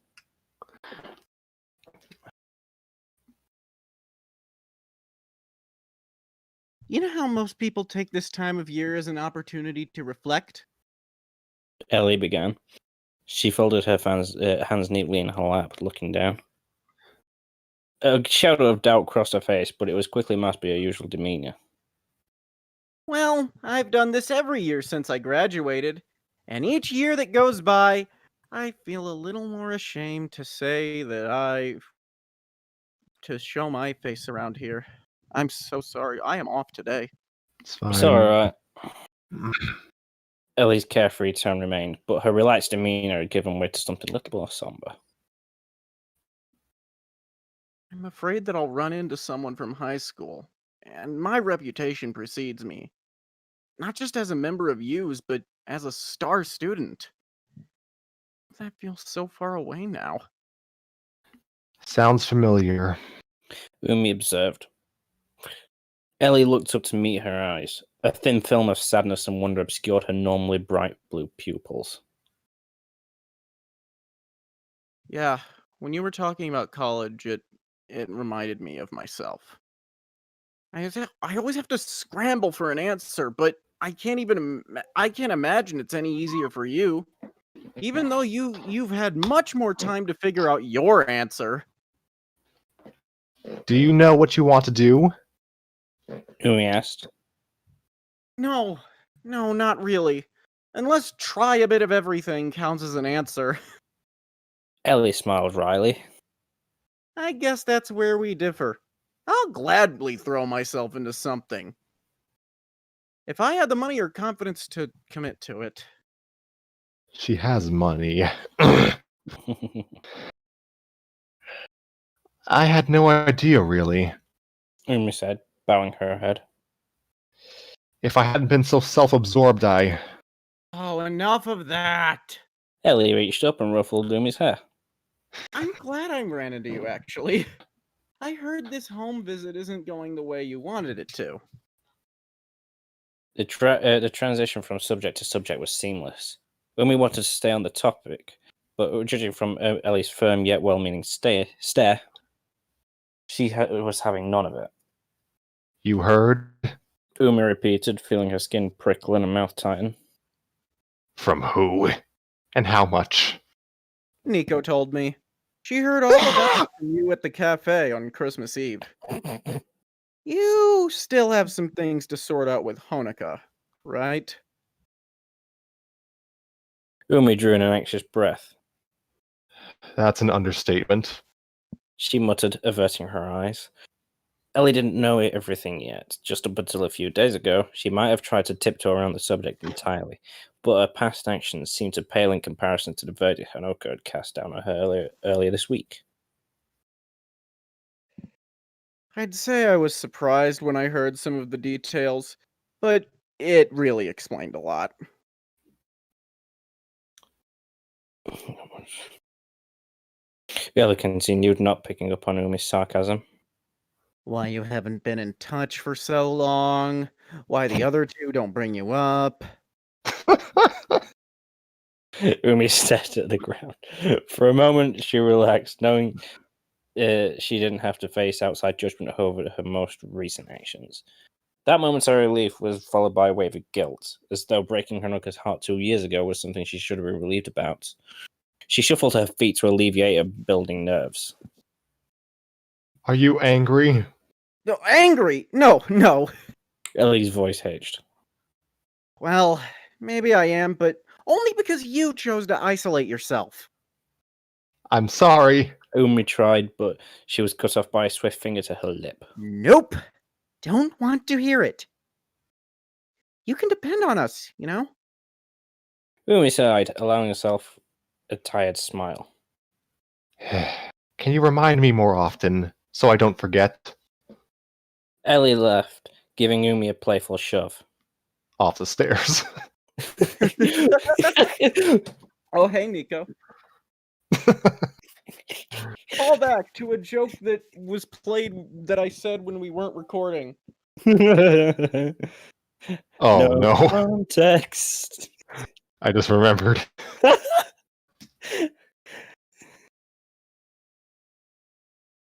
You know how most people take this time of year as an opportunity to reflect?
Ellie began. She folded her hands neatly in her lap, looking down. A shadow of doubt crossed her face, but it was quickly masked by her usual demeanor.
Well, I've done this every year since I graduated, and each year that goes by, I feel a little more ashamed to say that to show my face around here. I'm so sorry. I am off today.
It's fine.
It's alright. Ellie's carefree tone remained, but her relaxed demeanor had given way to something a little more somber.
I'm afraid that I'll run into someone from high school, and my reputation precedes me. Not just as a member of U's, but as a star student. That feels so far away now.
Sounds familiar.
Umi observed. Ellie looked up to meet her eyes. A thin film of sadness and wonder obscured her normally bright blue pupils.
Yeah, when you were talking about college, it reminded me of myself. I always have to scramble for an answer, but I can't imagine it's any easier for you. Even though you've had much more time to figure out your answer.
Do you know what you want to do?
Umi asked.
No, not really. Unless try a bit of everything counts as an answer.
Ellie smiled wryly.
I guess that's where we differ. I'll gladly throw myself into something. If I had the money or confidence to commit to it.
She has money. I had no idea, really.
Umi said, bowing her head.
If I hadn't been so self-absorbed,
Oh, enough of that.
Ellie reached up and ruffled Umi's hair.
I'm glad I ran into you, actually. I heard this home visit isn't going the way you wanted it to.
The transition from subject to subject was seamless. Umi wanted to stay on the topic, but judging from Ellie's firm yet well-meaning stare, she was having none of it.
You heard?
Umi repeated, feeling her skin prickle and her mouth tighten.
From who? And how much?
Nico told me. She heard all about it from you at the cafe on Christmas Eve. You still have some things to sort out with Honoka, right?
Umi drew in an anxious breath.
That's an understatement.
She muttered, averting her eyes. Ellie didn't know everything yet. Just up until a few days ago, she might have tried to tiptoe around the subject entirely, but her past actions seemed to pale in comparison to the verdict Honoka had cast down on her earlier this week.
I'd say I was surprised when I heard some of the details, but it really explained a lot.
Ellie continued, not picking up on Umi's sarcasm.
Why you haven't been in touch for so long, why the other two don't bring you up.
Umi stared at the ground. For a moment, she relaxed, knowing she didn't have to face outside judgment over her most recent actions. That momentary relief was followed by a wave of guilt, as though breaking Hanukkah's heart 2 years ago was something she should have been relieved about. She shuffled her feet to alleviate her building nerves.
Are you angry?
No, angry! No.
Ellie's voice hitched.
Well, maybe I am, but only because you chose to isolate yourself.
I'm sorry.
Umi tried, but she was cut off by a swift finger to her lip.
Nope. Don't want to hear it. You can depend on us, you know?
Umi sighed, allowing herself a tired smile.
Can you remind me more often so I don't forget?
Ellie left, giving Umi a playful shove.
Off the stairs.
Oh, hey, Nico. Call back to a joke that was played that I said when we weren't recording.
Oh no.
Context.
I just remembered.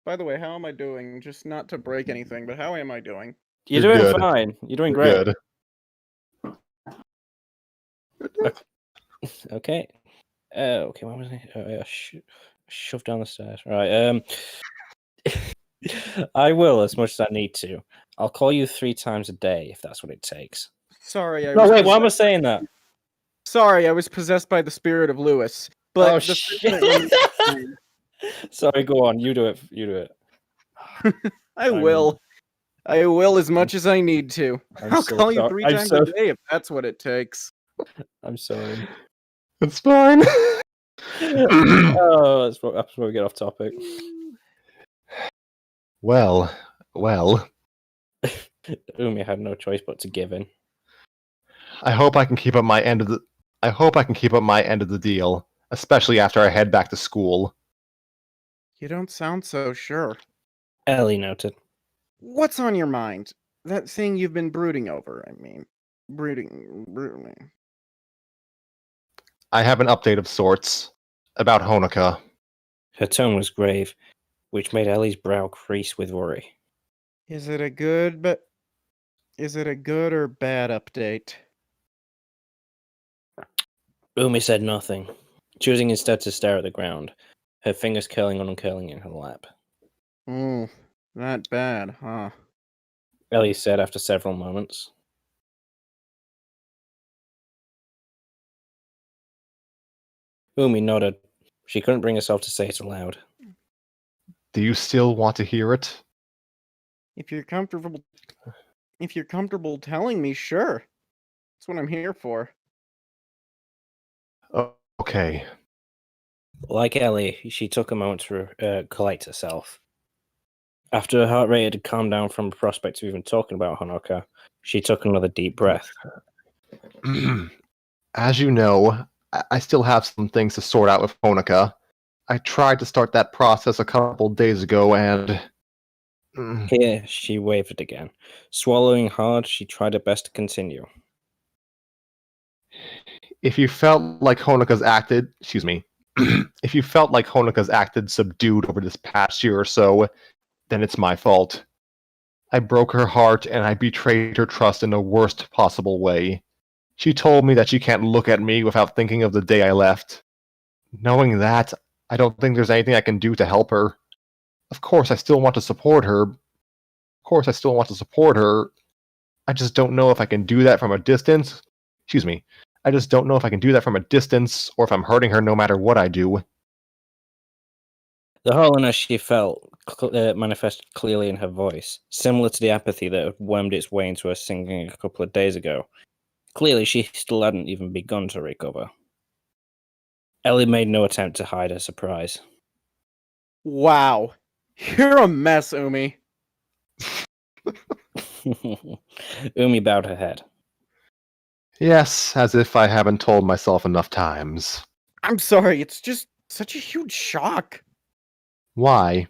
By the way, how am I doing? Just not to break anything, but how am I doing?
You're
You're
doing
good.
fine. You're doing
You're
great.
good.
Okay. Okay, what was I? Shove down the stairs. Right. I will as much as I need to. I'll call you 3 times a day if that's what it takes.
Sorry,
No, wait, why am I saying that?
Sorry, I was possessed by the spirit of Lewis. But
Oh,
the
shit. Sorry, go on. You do it. You do it.
I will. I will as much as I need to. I'll
so
call you
sorry.
3
I'm
times
so-
a day if that's what it takes.
I'm sorry.
It's fine.
Oh, that's where we get off topic.
Well.
Umi had no choice but to give in.
I hope I can keep up my end of the deal, especially after I head back to school.
You don't sound so sure.
Ellie noted.
What's on your mind? That thing you've been brooding over, I mean. Brooding.
I have an update of sorts about Honoka.
Her tone was grave, which made Ellie's brow crease with worry.
Is it a good or bad update?
Umi said nothing, choosing instead to stare at the ground, her fingers curling and uncurling in her lap.
Oh, not bad, huh?
Ellie said after several moments. Umi nodded. She couldn't bring herself to say it aloud.
Do you still want to hear it?
If you're comfortable telling me, sure. That's what I'm here for.
Okay.
Like Ellie, she took a moment to collect herself. After her heart rate had calmed down from the prospect of even talking about Honoka, she took another deep breath.
As you know, I still have some things to sort out with Honoka. I tried to start that process a couple days ago and...
Here, she wavered again. Swallowing hard, she tried her best to continue.
If you felt like Honoka's acted... if you felt like Honoka's acted subdued over this past year or so, then it's my fault. I broke her heart and I betrayed her trust in the worst possible way. She told me that she can't look at me without thinking of the day I left. Knowing that, I don't think there's anything I can do to help her. Of course, I still want to support her. I just don't know if I can do that from a distance. I just don't know if I can do that from a distance or if I'm hurting her no matter what I do.
The hollowness she felt manifested clearly in her voice, similar to the apathy that had wormed its way into her singing a couple of days ago. Clearly, she still hadn't even begun to recover. Ellie made no attempt to hide her surprise.
Wow. You're a mess, Umi.
Umi bowed her head.
Yes, as if I haven't told myself enough times.
I'm sorry, it's just such a huge shock.
Why?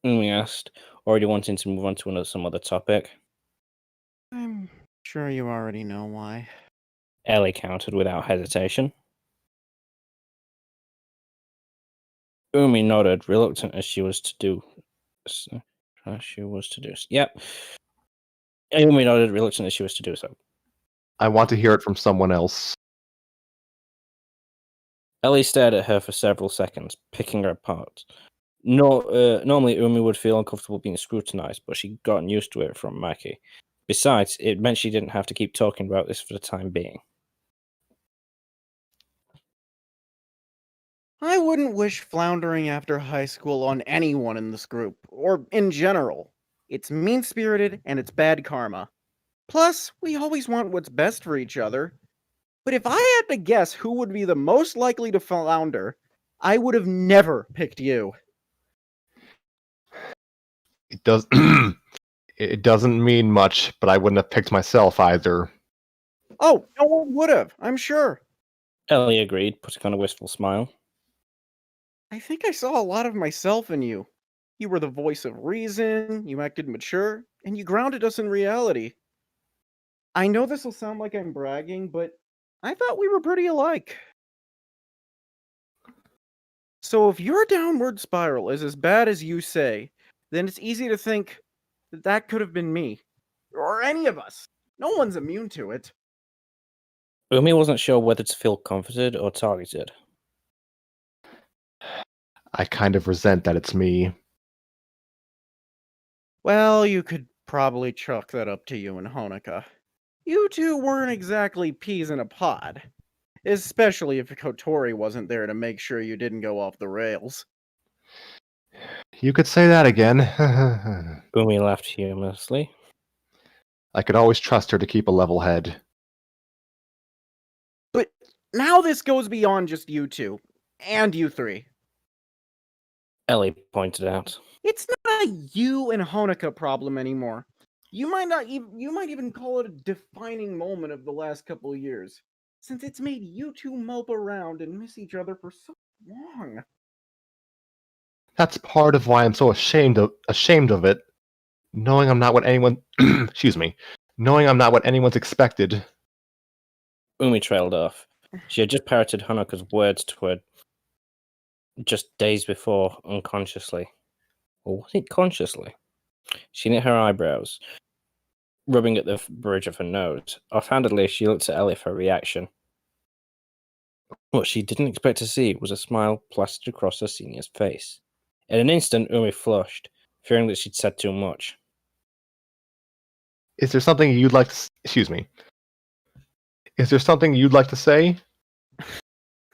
Umi asked, already wanting to move on to some other topic.
I'm sure you already know why.
Ellie countered without hesitation. Umi nodded, reluctant as she was to do. Yep. Umi nodded, reluctant as she was to do so.
I want to hear it from someone else.
Ellie stared at her for several seconds, picking her apart. Normally, Umi would feel uncomfortable being scrutinized, but she'd gotten used to it from Maki. Besides, it meant she didn't have to keep talking about this for the time being.
I wouldn't wish floundering after high school on anyone in this group, or in general. It's mean-spirited and it's bad karma. Plus, we always want what's best for each other. But if I had to guess who would be the most likely to flounder, I would have never picked you.
It does. It doesn't mean much, but I wouldn't have picked myself either.
Oh, no one would have, I'm sure.
Ellie agreed, putting on a wistful smile.
I think I saw a lot of myself in you. You were the voice of reason, you acted mature, and you grounded us in reality. I know this will sound like I'm bragging, but I thought we were pretty alike. So if your downward spiral is as bad as you say, then it's easy to think that that could have been me. Or any of us. No one's immune to it.
Umi wasn't sure whether to feel comforted or targeted.
I kind of resent that it's me.
Well, you could probably chalk that up to you and Honoka. You two weren't exactly peas in a pod. Especially if Kotori wasn't there to make sure you didn't go off the rails.
You could say that again.
Umi laughed humorously.
I could always trust her to keep a level head.
But now this goes beyond just you two. And you three.
Ellie pointed out.
It's not a you and Honoka problem anymore. You might even call it a defining moment of the last couple of years, since it's made you two mope around and miss each other for so long.
That's part of why I'm so ashamed of it. Knowing I'm not what anyone knowing I'm not what anyone's expected.
Umi trailed off. She had just parroted Honoka's words to her just days before, unconsciously. Or was it consciously? She knit her eyebrows, rubbing at the bridge of her nose. Offhandedly, she looked at Ellie for a reaction. What she didn't expect to see was a smile plastered across her senior's face. In an instant, Umi flushed, fearing that she'd said too much.
Is there something you'd like to... Excuse me. Is there something you'd like to say?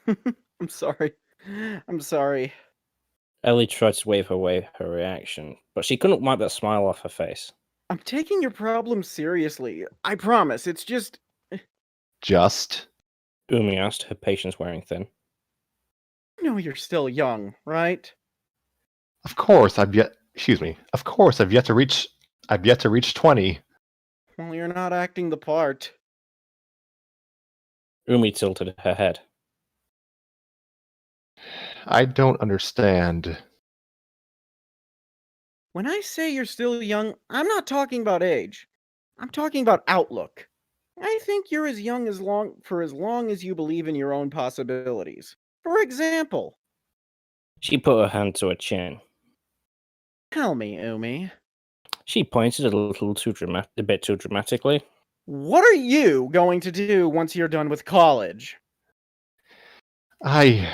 I'm sorry. I'm sorry.
Ellie tried to wave away her reaction, but she couldn't wipe that smile off her face.
I'm taking your problem seriously. I promise. It's just...
Just?
Umi asked, her patience wearing thin.
You know you're still young, right?
Of course, I've yet to reach 20.
Well, you're not acting the part.
Umi tilted her head.
I don't understand.
When I say you're still young, I'm not talking about age. I'm talking about outlook. I think you're as young as long as you believe in your own possibilities. For example,
She put her hand to her chin.
tell me, Umi,
She pointed a bit too dramatically.
what are you going to do once you're done with college?
I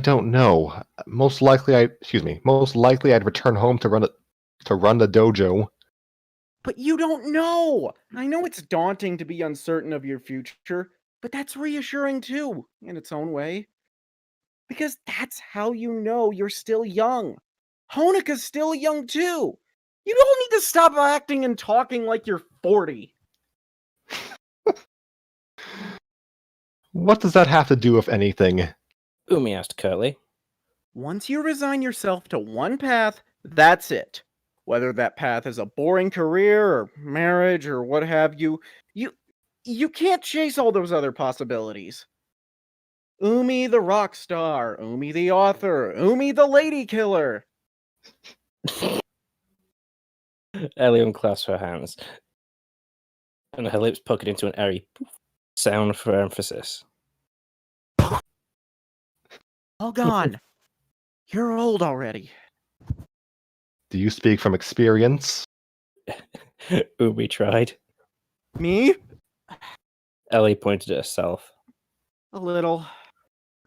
don't know. Most likely I'd return home to run the dojo.
But you don't know! I know it's daunting to be uncertain of your future, but that's reassuring too, in its own way. Because that's how you know you're still young. Honoka's still young too! You don't need to stop acting and talking like you're 40.
What does that have to do with anything?
Umi asked curtly.
Once you resign yourself to one path, that's it. Whether that path is a boring career or marriage or what have you, you can't chase all those other possibilities. Umi the rock star, Umi the author, Umi the lady killer.
Ellie unclasped her hands, and her lips puckered into an airy poof sound for emphasis.
All gone. You're old already.
Do you speak from experience?
Umi tried.
Me?
Ellie pointed at herself.
A little.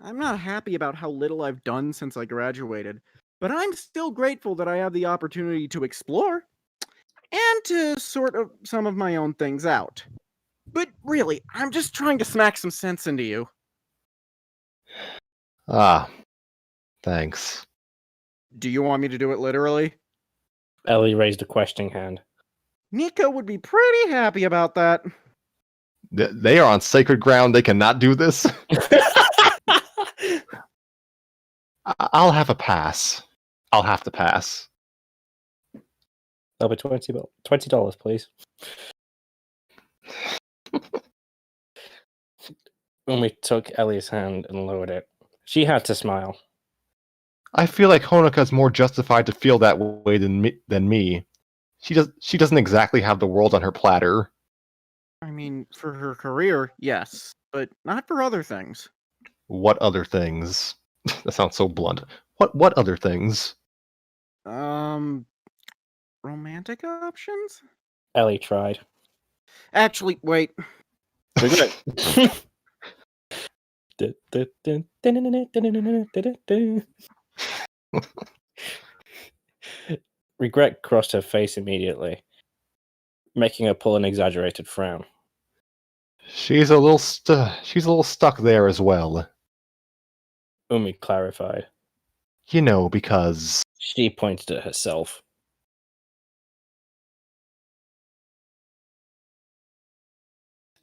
I'm not happy about how little I've done since I graduated, but I'm still grateful that I have the opportunity to explore and to sort of some of my own things out. But really, I'm just trying to smack some sense into you.
Ah, thanks.
Do you want me to do it literally?
Ellie raised a questioning hand.
Nico would be pretty happy about that.
They are on sacred ground. They cannot do this. I'll have a pass. I'll have to pass.
That'll be $20, please. Umi took Ellie's hand and lowered it. She had to smile.
I feel like Honoka's more justified to feel that way than me. She doesn't exactly have the world on her platter.
I mean, for her career, yes, but not for other things.
What other things? That sounds so blunt. What other things?
Romantic options?
Ellie tried.
Actually, wait.
Regret. Regret crossed her face immediately, making her pull an exaggerated frown.
She's a little stuck there as well.
Umi clarified.
You know, because
She pointed at herself.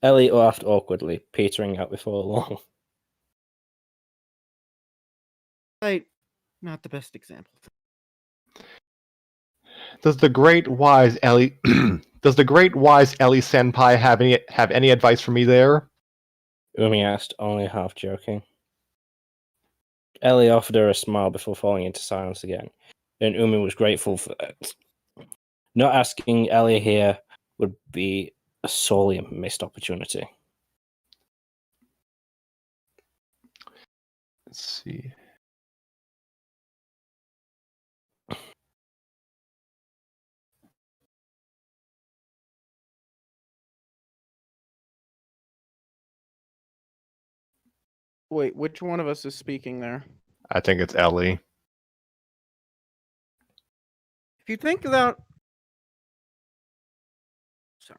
Ellie laughed awkwardly, petering out before long.
Right. Not the best example.
does the great wise Ellie senpai have any advice for me there?
Umi asked, only half joking. Ellie offered her a smile before falling into silence again, and Umi was grateful for that. Not asking Ellie here would be a sorely missed opportunity.
Let's see.
Wait, which one of us is speaking there?
I think it's Ellie.
If you think about... Sorry.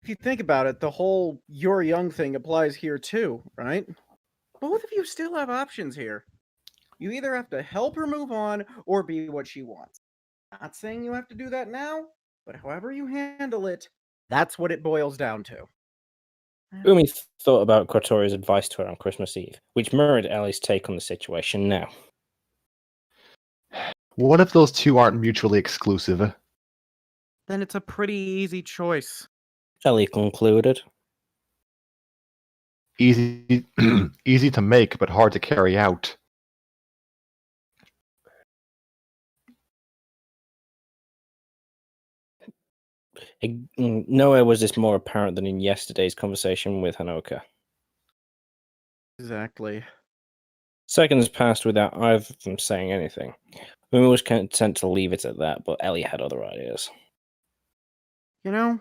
If you think about it, the whole you're young thing applies here too, right? Both of you still have options here. You either have to help her move on or be what she wants. Not saying you have to do that now, but however you handle it, that's what it boils down to.
Umi thought about Kotori's advice to her on Christmas Eve, which mirrored Ellie's take on the situation now.
What if those two aren't mutually exclusive?
Then it's a pretty easy choice.
Ellie concluded.
Easy, easy to make, but hard to carry out.
Nowhere was this more apparent than in yesterday's conversation with Hanoka.
Exactly.
Seconds passed without either of them saying anything. Umi was content to leave it at that, but Ellie had other ideas.
You know,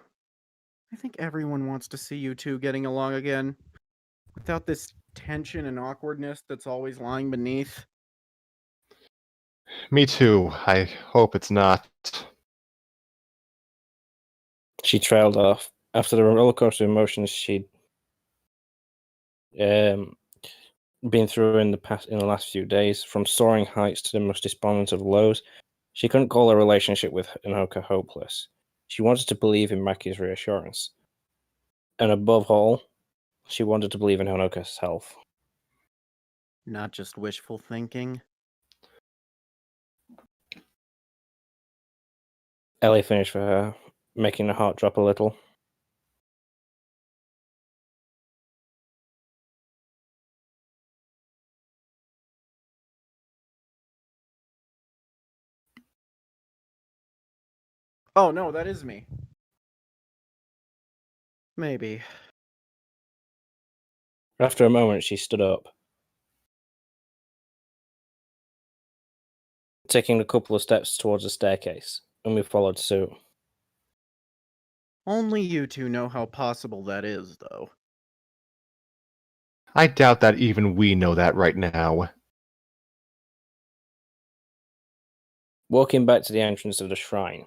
I think everyone wants to see you two getting along again, without this tension and awkwardness that's always lying beneath.
Me too. I hope it's not.
She trailed off. After the rollercoaster of emotions she'd been through in the last few days, from soaring heights to the most despondent of lows, she couldn't call her relationship with Hanoka hopeless. She wanted to believe in Maki's reassurance. And above all, she wanted to believe in Hanoka's health.
Not just wishful thinking.
Ellie finished for her, making her heart drop a little.
Oh no, that is me. Maybe.
After a moment, she stood up. taking a couple of steps towards the staircase. Umi followed suit.
Only you two know how possible that is, though.
I doubt that even we know that right now.
Walking back to the entrance of the shrine,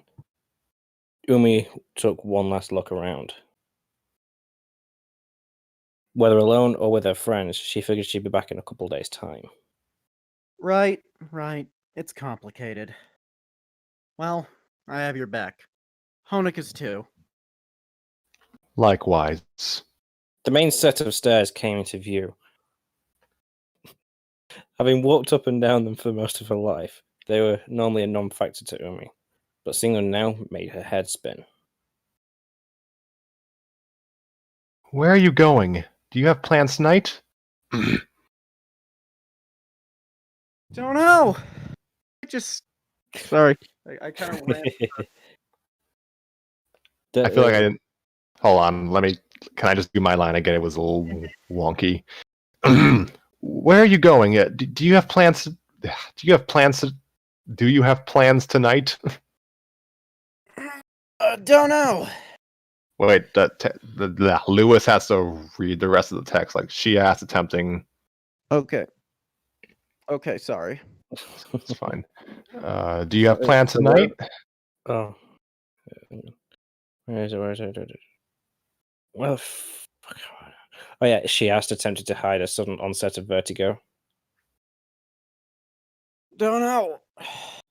Umi took one last look around. Whether alone or with her friends, she figured she'd be back in a couple days' time.
Right. It's complicated. Well, I have your back. Honika's too.
Likewise.
The main set of stairs came into view. Having walked up and down them for most of her life, they were normally a non-factor to Umi, but seeing them now made her head spin.
Where are you going? Do you have plans tonight?
Don't know. Sorry. I kind of ran.
I feel like I didn't. Hold on. Can I just do my line again? It was a little wonky. Where are you going? Do you have plans? Do you have plans? Do you have plans tonight?
Don't know.
Wait, Lewis has to read the rest of the text. Like she asked, attempting.
Okay, sorry.
It's fine. Do you have plans tonight?
Oh. Where is it? Well, fuck. Oh yeah, she asked, attempted to hide a sudden onset of vertigo.
Don't know.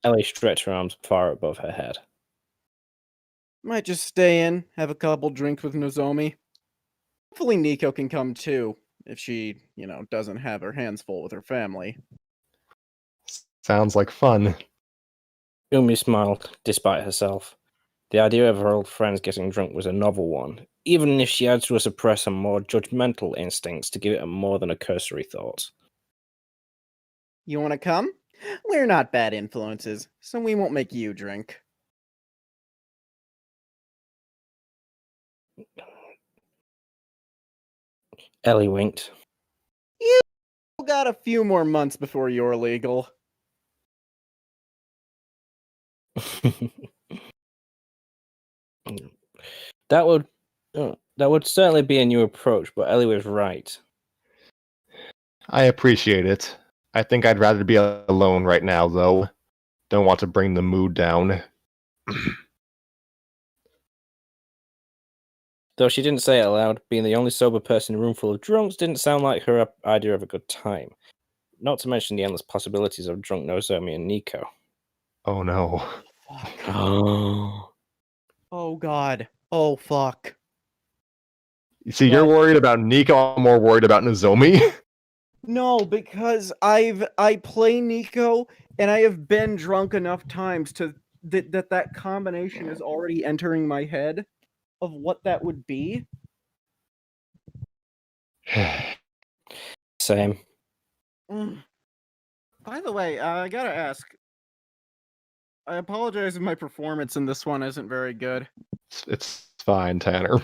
Ellie stretched her arms far above her head.
Might just stay in, have a couple drinks with Nozomi. Hopefully Nico can come too, if she, doesn't have her hands full with her family.
Sounds like fun.
Umi smiled, despite herself. The idea of her old friends getting drunk was a novel one, even if she had to suppress her more judgmental instincts to give it more than a cursory thought.
You want to come? We're not bad influences, so we won't make you drink.
Ellie winked.
You got a few more months before you're legal.
That would certainly be a new approach, but Ellie was right.
I appreciate it. I think I'd rather be alone right now, though. Don't want to bring the mood down.
Though she didn't say it aloud, being the only sober person in a room full of drunks didn't sound like her idea of a good time. Not to mention the endless possibilities of drunk Nozomi and Nico.
Oh no.
Fuck.
Oh.
Oh god. Oh fuck.
You see, you're worried about Nico, I'm more worried about Nozomi.
No, because I play Nico and I have been drunk enough times to that combination is already entering my head of what that would be.
Same.
By the way, I gotta ask. I apologize if my performance in this one isn't very good.
It's fine, Tanner.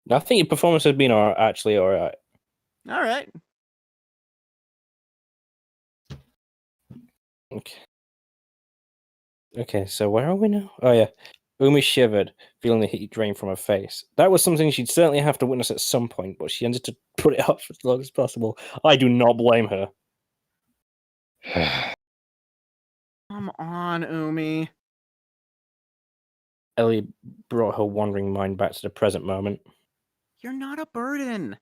I think your performance has been actually alright.
All right.
Okay, so where are we now? Oh yeah. Umi shivered, feeling the heat drain from her face. That was something she'd certainly have to witness at some point, but she ended to put it off as long as possible. I do not blame her.
Come on, Umi.
Ellie brought her wandering mind back to the present moment.
You're not a burden.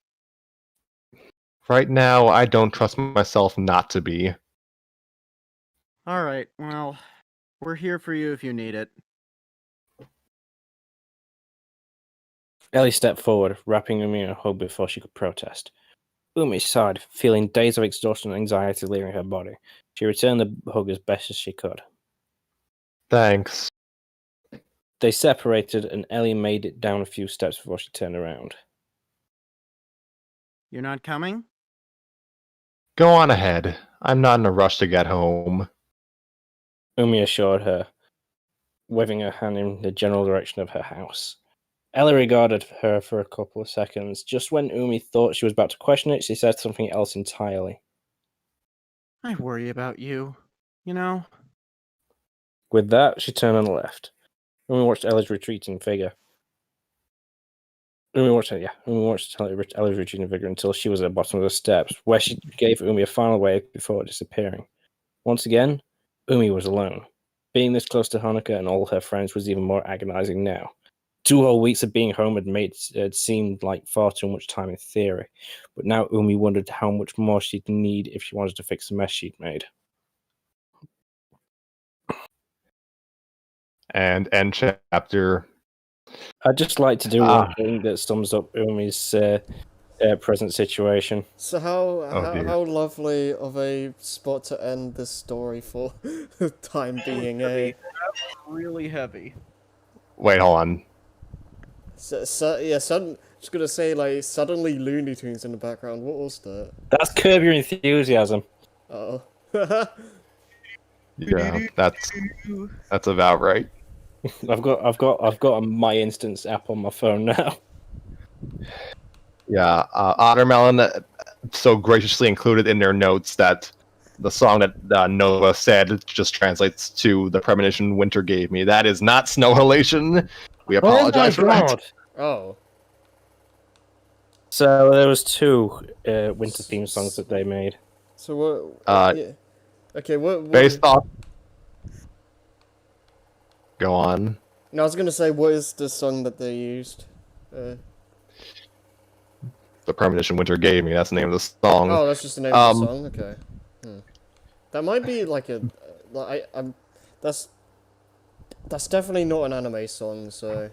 Right now, I don't trust myself not to be.
All right, well, we're here for you if you need it.
Ellie stepped forward, wrapping Umi in a hug before she could protest. Umi sighed, feeling days of exhaustion and anxiety leaving her body. She returned the hug as best as she could.
Thanks.
They separated, and Ellie made it down a few steps before she turned around.
You're not coming?
Go on ahead. I'm not in a rush to get home.
Umi assured her, waving her hand in the general direction of her house. Ellie regarded her for a couple of seconds. Just when Umi thought she was about to question it, she said something else entirely.
I worry about you. You know,
With that, she turned and left. Umi watched Ella's retreating figure. Umi watched Ella's retreating figure until she was at the bottom of the steps, where she gave Umi a final wave before disappearing. Once again, Umi was alone. Being this close to Hanukkah and all her friends was even more agonizing now. 2 whole weeks of being home had seemed like far too much time in theory, but now Umi wondered how much more she'd need if she wanted to fix the mess she'd made.
And end chapter.
I'd just like to do one thing that sums up Umi's present situation.
So how lovely of a spot to end this story for the time being, eh?
Really heavy.
Wait, hold on.
Just gonna say, like, suddenly Looney Tunes in the background. What was that?
That's Curb Your Enthusiasm.
Oh.
Yeah, that's about right.
I've got a My Instance app on my phone now.
Yeah, Ottermelon so graciously included in their notes that the song that Nova said just translates to the premonition Winter gave me. That is not snow halation. We apologize for that.
Oh.
So there was 2 winter theme songs that they made.
So what? Yeah. Okay. What?
Based off. Go on.
No, I was gonna say, what is the song that they used?
The premonition Winter gave me. That's the name of the song.
Oh, that's just the name of the song. Okay. That might be like a. That's definitely not an anime song. So.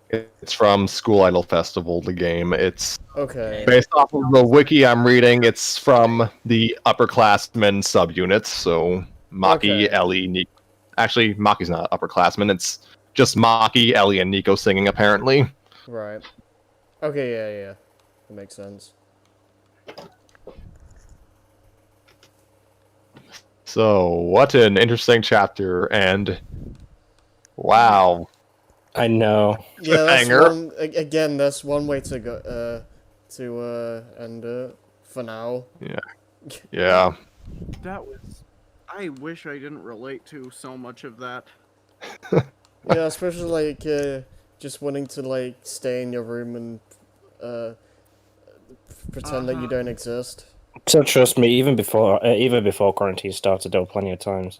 It's from School Idol Festival, the game. It's
okay.
Based off of the wiki I'm reading. It's from the upperclassmen subunits. So Maki,
Okay.
Ellie, Nico. Actually, Maki's not upperclassmen. It's just Maki, Ellie, and Nico singing, apparently.
Right. Okay, yeah. That makes sense.
So, what an interesting chapter, and wow.
I know.
Yeah, that's
Cliffhanger.
again, that's one way to go, end it, for now.
Yeah.
That was. I wish I didn't relate to so much of that.
Yeah, especially, like, just wanting to, like, stay in your room and, pretend that you don't exist.
So trust me, even before quarantine started, there were plenty of times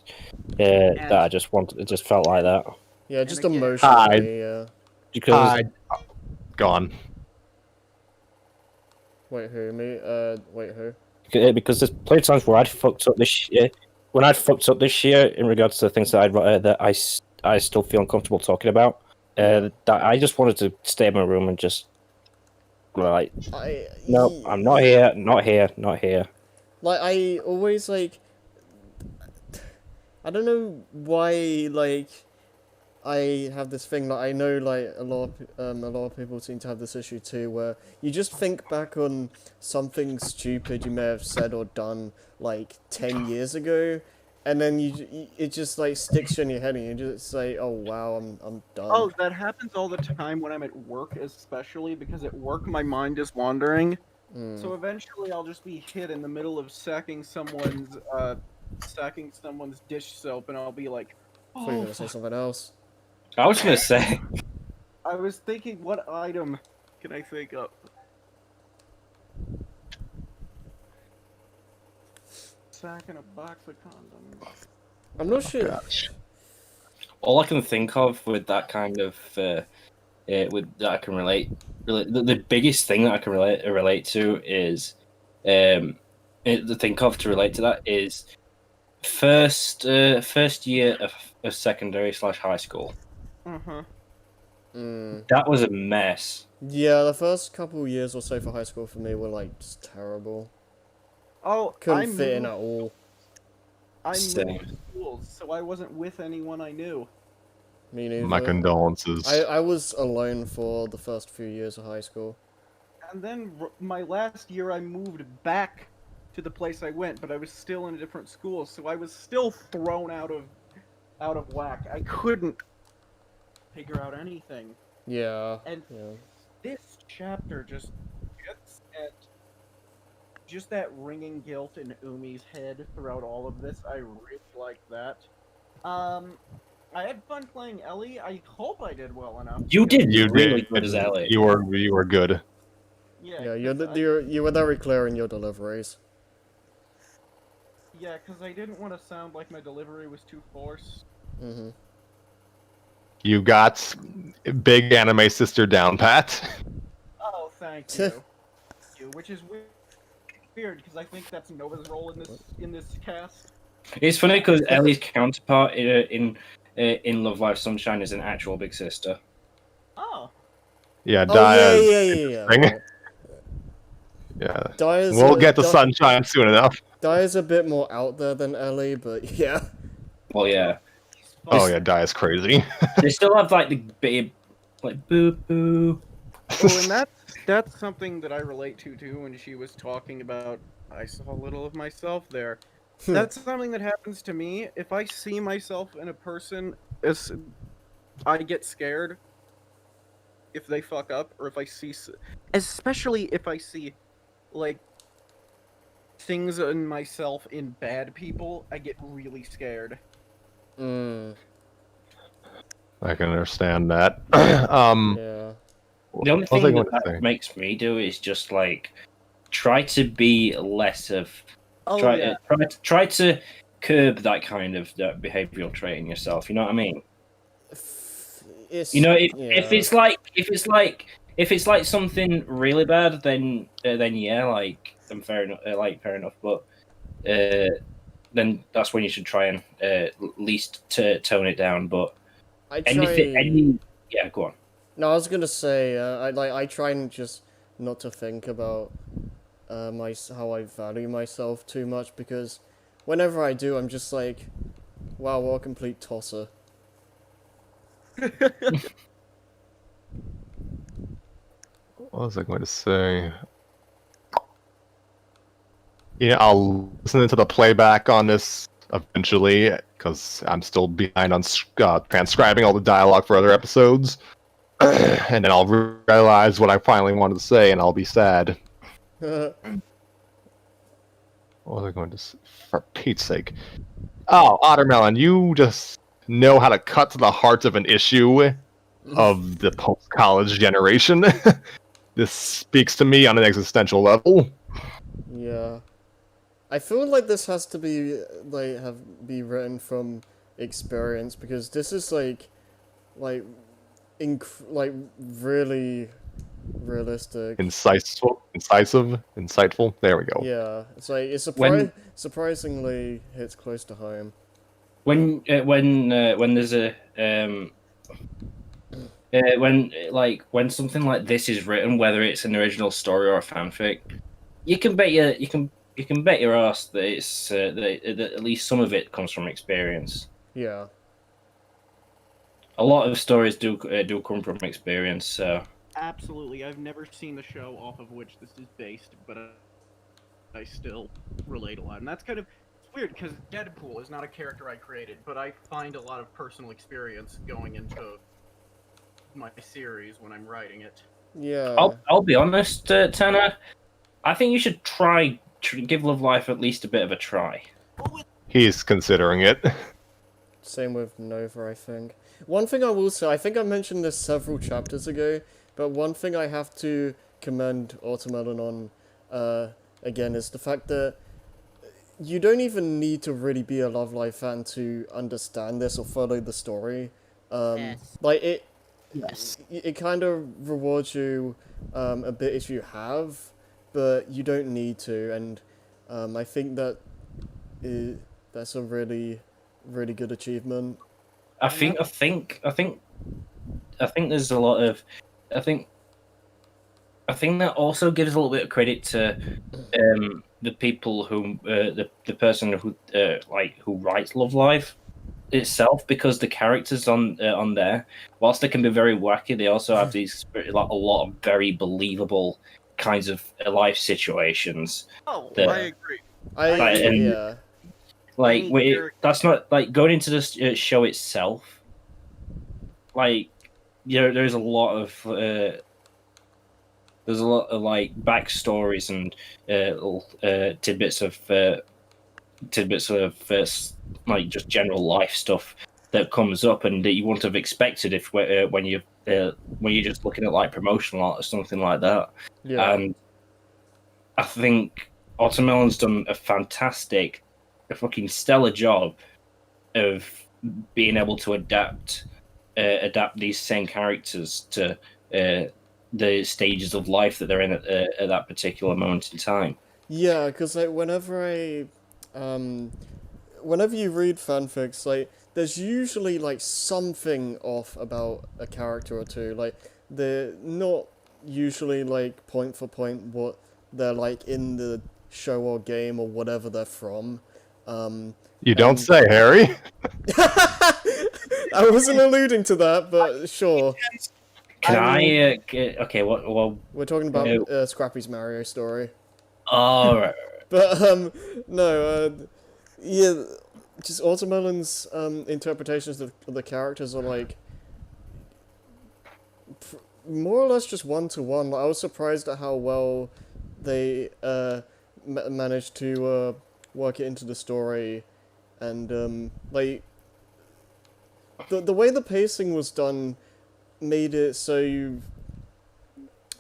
that I just wanted. It just felt like that.
Yeah, just
again-
emotionally, yeah.
Because
Go on.
Wait, who? Me? Wait, who?
because there's plenty of times where I'd fucked up this year. When I'd fucked up this year in regards to the things that I still feel uncomfortable talking about, that I just wanted to stay in my room and just like, no, I'm not here, not here, not here.
Like, I always, like, I don't know why, like, I have this thing that I know, like, a lot of people seem to have this issue too, where you just think back on something stupid you may have said or done, like, 10 years ago, and then it just, like, sticks in your head, and you just say, oh, wow, I'm done.
Oh, that happens all the time when I'm at work, especially because at work my mind is wandering. So eventually I'll just be hit in the middle of sacking someone's dish soap, and I'll be like,
I thought you were
oh,
gonna say something else.
I was gonna say,
I was thinking, what item can I think of? Sack in a box of condoms.
I'm not sure.
all I can think of with that kind of with that I can relate the biggest thing that I can relate to is think of to relate to that is first year of secondary / high school. That was a mess.
Yeah, the first couple years or so for high school for me were, like, just terrible.
Oh,
Couldn't fit in at all.
I
Same.
moved schools, so I wasn't with anyone I knew.
Me neither.
My condolences.
I was alone for the first few years of high school.
And then my last year, I moved back to the place I went, but I was still in a different school, so I was still thrown out of whack. I couldn't figure out anything.
Yeah.
And
Yeah.
this chapter just gets at just that ringing guilt in Umi's head throughout all of this. I really like that. I had fun playing Ellie. I hope I did well enough.
You did
You
really
did.
good as Ellie.
You were good.
Yeah,
'cause
you were very clear in your deliveries.
Yeah, because I didn't want to sound like my delivery was too forced.
Mm-hmm.
You got big anime sister down pat.
Oh, thank you. Which is weird because I think that's Nova's role in this cast.
It's funny because Ellie's counterpart in Love Live Sunshine is an actual big sister.
Oh,
Yeah,
Oh yeah,
Dia's
yeah, yeah, yeah.
interesting.
Well,
Yeah.
Dia's,
We'll get to Sunshine soon enough.
Dia's a bit more out there than Ellie, but yeah.
Well, yeah.
Oh yeah, Dia's crazy.
They still have like the babe, like boo boo.
oh, and that's something that I relate to too. When she was talking about, I saw a little of myself there. That's something that happens to me. If I see myself in a person, I get scared if they fuck up, or if I see, especially if I see, like, things in myself in bad people, I get really scared.
Mm,
I can understand that.
yeah.
The only
what was I
thing
going
that
to say?
makes me do is just like try to be less of
Oh
try
yeah,
try to curb that kind of that behavioral trait in yourself. You know what I mean?
It's,
You know, if
yeah.
if it's like something really bad, then yeah, like then fair enough, fair enough. But then that's when you should try and at least tone it down. But
I
anything,
try.
yeah, go on.
No, I was gonna say, I try and just not to think about how I value myself too much, because whenever I do, I'm just like, wow, what a complete tosser.
What was I going to say? Yeah, I'll listen to the playback on this eventually because I'm still behind on transcribing all the dialogue for other episodes, and then I'll realize what I finally wanted to say, and I'll be sad. What was I going to say? For Pete's sake! Oh, Ottermelon, you just know how to cut to the heart of an issue of the post-college generation. This speaks to me on an existential level.
Yeah. I feel like this has to be be written from experience, because this is like like really realistic.
Insightful. There we go.
Yeah, it's like it's
When-
surprisingly hits close to home.
When there's a when something like this is written, whether it's an original story or a fanfic, you can bet your ass that it's that at least some of it comes from experience.
Yeah.
A lot of stories do come from experience. So
absolutely. I've never seen the show off of which this is based, but I still relate a lot, and that's kind of weird because Deadpool is not a character I created, but I find a lot of personal experience going into my series when I'm writing it.
Yeah.
I'll be honest, Tanner. I think you should try to give Love Life at least a bit of a try.
He's considering it.
Same with Nova, I think. One thing I will say, I think I mentioned this several chapters ago, but one thing I have to commend Watermelon on, again, is the fact that you don't even need to really be a Love Live fan to understand this or follow the story.
Yes.
Like, it
Yes.
it kind of rewards you a bit if you have, but you don't need to, and I think that's a really, really good achievement.
I think there's a lot of I think that also gives a little bit of credit to the people who the person who who writes Love Live itself, because the characters on there, whilst they can be very wacky, they also have these a lot of very believable kinds of life situations.
Oh,
The-
I agree.
Yeah.
Like
Any
wait,
character-
that's not like going into this show itself. Like, there's a lot of like backstories and little tidbits of like just general life stuff that comes up and that you wouldn't have expected if when you're just looking at like promotional art or something like that.
Yeah.
And I think Watermelon's done a fucking stellar job of being able to adapt these same characters to the stages of life that they're in at that particular moment in time.
Yeah, because like whenever you read fanfics, like there's usually like something off about a character or two. Like they're not usually like point for point what they're like in the show or game or whatever they're from.
You don't
and-
say, Harry.
I wasn't alluding to that, but sure.
Can
I
okay, well,
We're talking about Scrappy's Mario story.
all right.
But no, yeah, just Watermelon's interpretations of the characters are like more or less just one-to-one. I was surprised at how well they managed to work it into the story, and like the way the pacing was done made it so you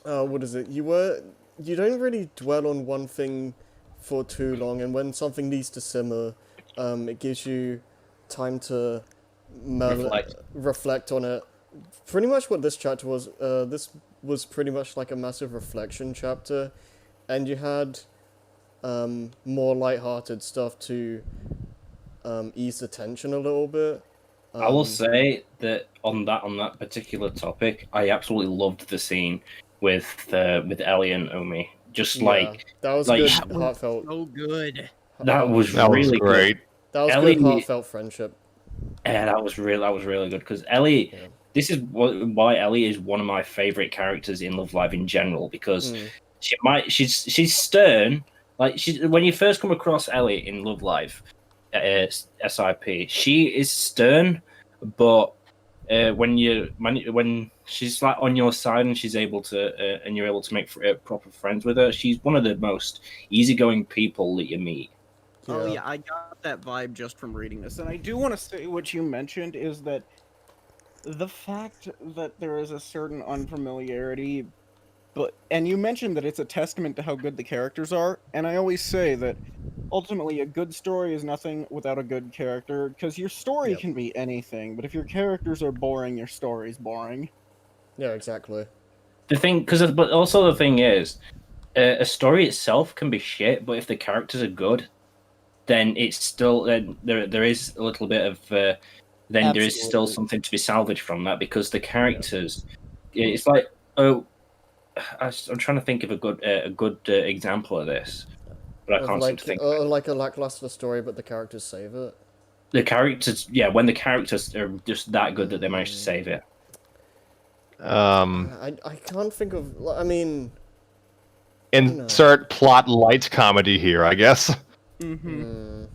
what is it? You don't really dwell on one thing for too long, and when something needs to simmer, it gives you time to reflect on it. Pretty much what this chapter was, this was pretty much like a massive reflection chapter, and you had more lighthearted stuff to ease the tension a little bit.
I will say that on that particular topic, I absolutely loved the scene with Ellie and Omi. Just
Yeah,
like
that was
like-
good,
That was
heartfelt.
so good.
that was
That was
really
great.
good.
That was
Ellie-
good, heartfelt friendship.
Yeah, that was really good because Ellie.
Yeah.
This is why Ellie is one of my favorite characters in Love Live in general because she's stern. Like when you first come across Ellie in Love Live, SIP, she is stern, but when she's like on your side and she's able to and you're able to make proper friends with her, she's one of the most easygoing people that you meet.
Oh yeah, I got that vibe just from reading this. And I do want to say what you mentioned is that the fact that there is a certain unfamiliarity, and you mentioned that it's a testament to how good the characters are, and I always say that ultimately a good story is nothing without a good character, because your story
Yep.
can be anything, but if your characters are boring, your story's boring.
Yeah, exactly.
But also the thing is, a story itself can be shit, but if the characters are good, then it's still there is a little bit of there is still
Absolutely.
something to be salvaged from that because the characters, it's like I'm trying to think of a good example of this, but I can't seem to think.
Like a lackluster story, but the characters save it.
The characters, yeah, when the characters are just that good that they manage to save it.
I can't think of. I mean,
Insert plot light comedy here, I guess.
Mm-hmm.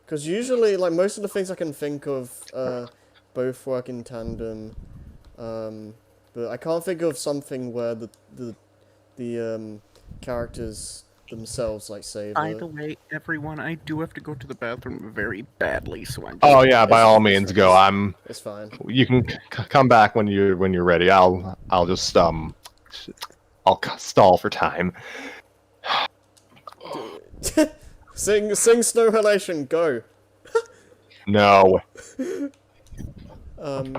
because usually, like most of the things I can think of, both work in tandem. But I can't think of something where the characters themselves like save
By
it.
the way, everyone, I do have to go to the bathroom very badly, so I'm.
Oh yeah, by
It's-
all
it's
means,
fine.
go.
It's fine.
You can come back when you're ready. I'll just I'll stall for time.
sing Snow Halation, go.
No.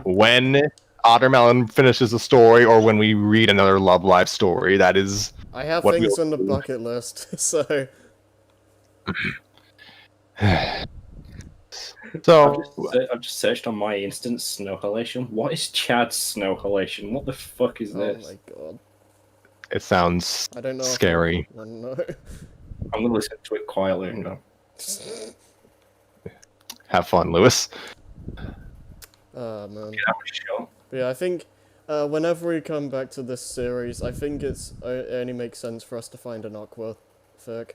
When Ottermelon finishes a story, or when we read another Love Live story, that is.
I have
What
things
we'll
on the
do.
bucket list, so
So
I've just searched on my instance snow halation. What is Chad's snow halation? What the fuck is
oh
this?
my god,
it sounds
I don't know.
scary.
I don't know.
I'm gonna listen to it quietly and go.
Have fun, Lewis.
Oh man.
Yeah, sure.
But yeah, I think whenever we come back to this series, I think it only makes sense for us to find an Aqua fic.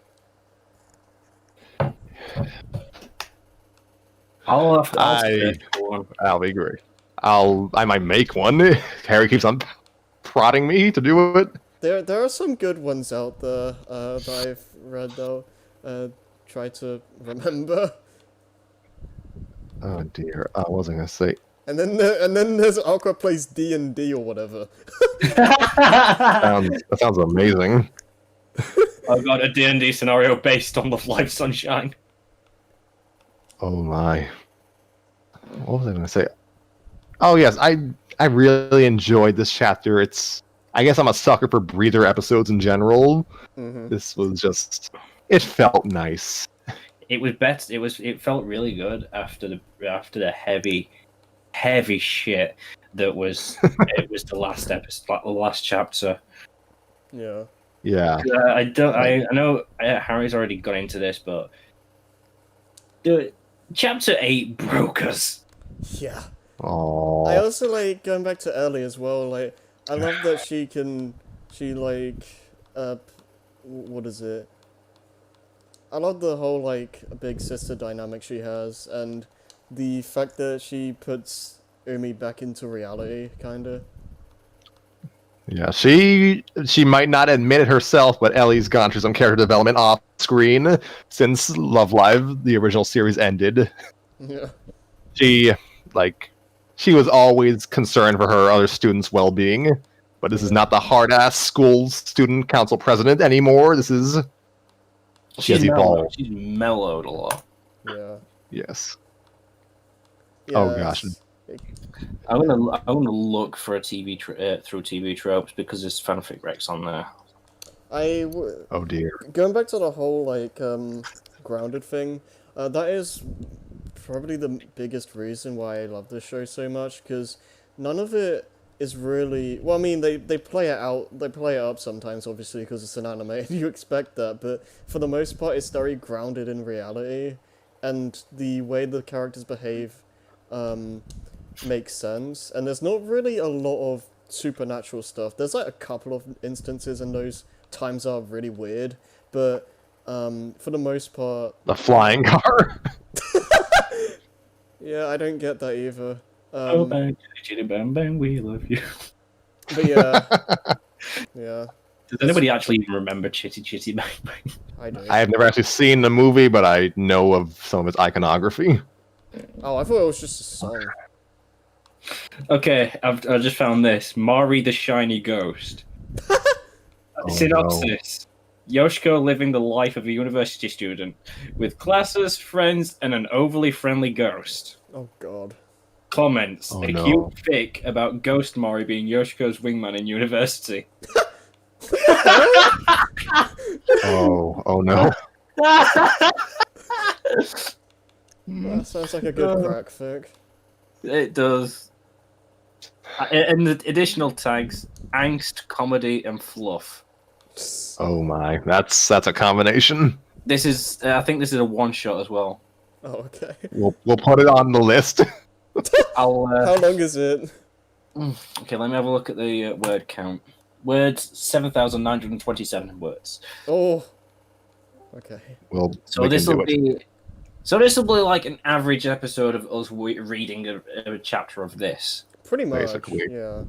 I'll
I-
search for one.
That'll be great. I might make one. Harry keeps on prodding me to do it.
There are some good ones out there that I've read though. Try to remember.
Oh dear. What was I gonna say?
And then there's Aqua plays D&D or whatever.
That sounds amazing.
I've got a D&D scenario based on Love Live Sunshine.
Oh my. What was I gonna say? Oh yes, I really enjoyed this chapter. I guess I'm a sucker for breather episodes in general.
Mm-hmm.
This was just, it felt nice.
It was better. It felt really good after the heavy shit that was it was the last episode, the last chapter.
Yeah.
Yeah.
I know Harry's already got into this, but chapter 8 broke us.
Yeah.
Oh.
I also like going back to Ellie as well. Like, I love that what is it? I love the whole like big sister dynamic she has, and the fact that she puts Umi back into reality, kinda.
Yeah, she might not admit it herself, but Ellie's gone through some character development off screen since Love Live, the original series, ended.
Yeah.
She was always concerned for her other students' well-being, but this is not the hard-ass school student council president anymore. She has evolved.
She's mellowed a lot.
Yeah.
Yes.
Yeah.
Oh gosh.
I'm gonna look for a through TV tropes because there's fanfic recs on there.
Oh dear.
Going back to the whole like grounded thing, that is probably the biggest reason why I love this show so much, because none of it is really, well, I mean, they play it out, they play it up sometimes, obviously, because it's an anime, and you expect that, but for the most part, it's very grounded in reality, and the way the characters behave makes sense, and there's not really a lot of supernatural stuff. There's like a couple of instances, and those times are really weird, but for the most part...
The flying car?
Yeah, I don't get that either.
Oh, bang, chitty bang bang, we love you.
But yeah, yeah,
Does anybody actually even remember Chitty Chitty Bang Bang?
I do.
I have never actually seen the movie, but I know of some of its iconography.
Oh, I thought it was just a song.
Okay, I just found this. Mari the Shiny Ghost. Synopsis. Yoshiko living the life of a university student, with classes, friends, and an overly friendly ghost.
Oh god.
Comments.
Oh,
a
no.
cute fic about Ghost Mari being Yoshiko's wingman in university.
Oh no.
That sounds like a good crack fic.
It does. And the additional tags, angst, comedy, and fluff.
Oh my. That's a combination.
This is, I think this is a one-shot as well.
Oh, okay.
We'll put it on the list.
I'll,
How long is it?
okay, let me have a look at the word count. Words, 7,927 words.
Oh. Okay.
We'll
So
we can
this will
do it.
be... So this will be like an average episode of us reading a chapter of this.
Pretty much,
Basically.
yeah.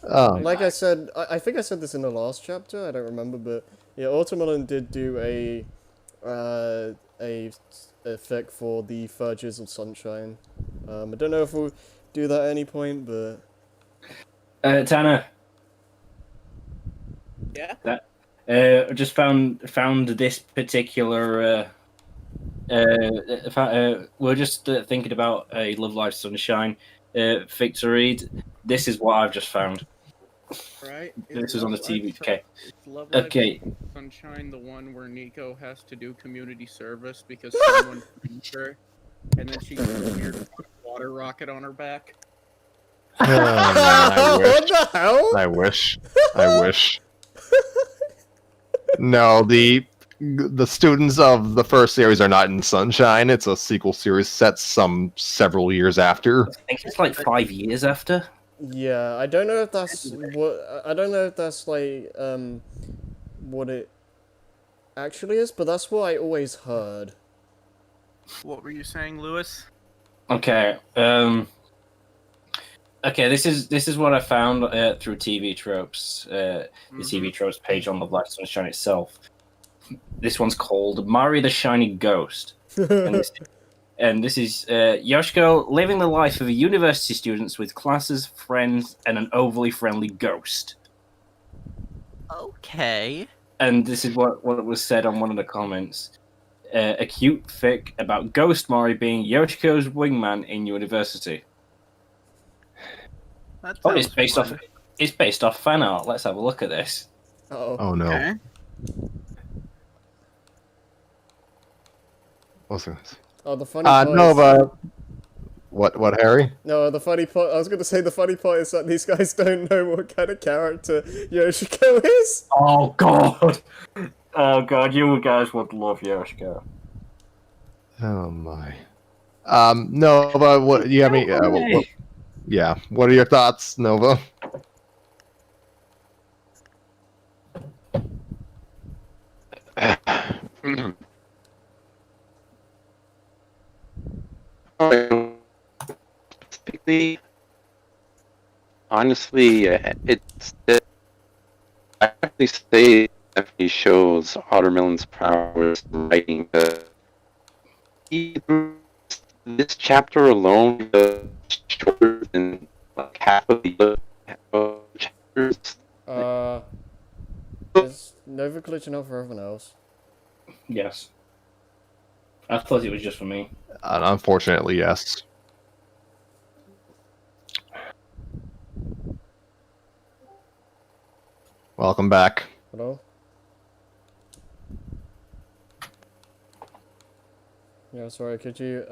Oh,
Like I said, I think I said this in the last chapter, I don't remember, but yeah, Autumn did do a fic for the Verges of Sunshine. I don't know if we'll do that at any point, but...
Tanner.
Yeah?
I just found this particular... we're just thinking about a Love Live Sunshine fic to read. This is what I've just found.
Right?
This is on the TV. Okay.
Is Love Live
Okay.
Sunshine the one where Nico has to do community service because someone frees her, and then she gets weird water rocket on her back?
oh, man,
What the hell?
I wish. I wish. No, the students of the first series are not in Sunshine. It's a sequel series set several years after.
I think it's like 5 years after.
Yeah, I don't know if that's what... I don't know if that's, like, what it actually is, but that's what I always heard.
What were you saying, Lewis?
Okay. Okay. This is what I found through TV Tropes. The TV Tropes page on the Black Sunshine itself. This one's called Mari the Shiny Ghost. And And this is Yoshiko living the life of a university student with classes, friends, and an overly friendly ghost.
Okay.
And this is what was said on one of the comments. A cute fic about Ghost Mori being Yoshiko's wingman in university.
That
Oh,
sounds fun.
It's based off fan art. Let's have a look at this.
Oh.
Oh no.
Okay.
What's this?
Oh, the funny part
No,
is...
but what, Harry?
No, the funny part... I was going to say the funny part is that these guys don't know what kind of character Yoshiko is.
Oh god! Oh god, you guys would love Yoshiko.
Oh my. Nova, what? You have any? Yeah. What are your thoughts, Nova?
Specifically, honestly, I actually say it definitely shows Watermelon's prowess in writing. This chapter alone is shorter than like half of the other chapters.
Is Nova glitching out for everyone else?
Yes. I thought it was just for me.
Unfortunately, yes. Welcome back.
Hello? Yeah, sorry, could you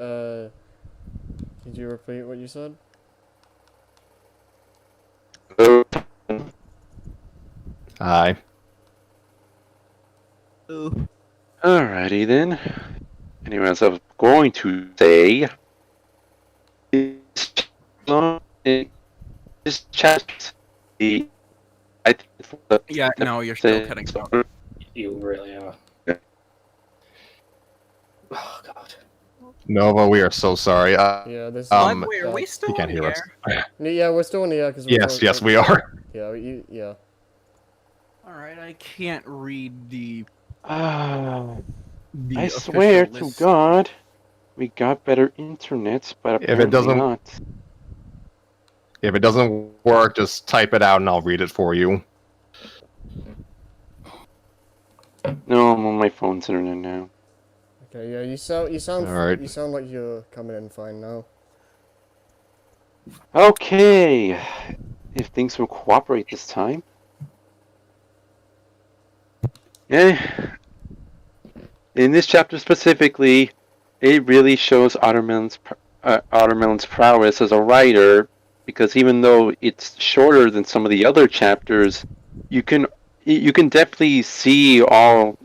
repeat what you said?
Hi.
Ooh.
Alrighty then. Anyways, I was going to say this chapter, I think
Yeah, no, you're still cutting out.
You really are.
Yeah.
Oh god.
Nova, we are so sorry.
Yeah, this.
Wait, are we still
you can't
on
hear
the
us.
air?
Yeah, we're still in the air because.
Yes, we are.
Yeah, yeah.
Alright, I can't read the
I
official
swear to
list.
God, we got better internet, but
If it doesn't-
not.
If it doesn't work, just type it out and I'll read it for you.
No, I'm on my phone's internet now.
Okay, yeah, you sound
Alright.
you sound like you're coming in fine now.
Okay, if things will cooperate this time. Yeah. In this chapter specifically, it really shows Watermelon's prowess as a writer, because even though it's shorter than some of the other chapters, you can definitely see all.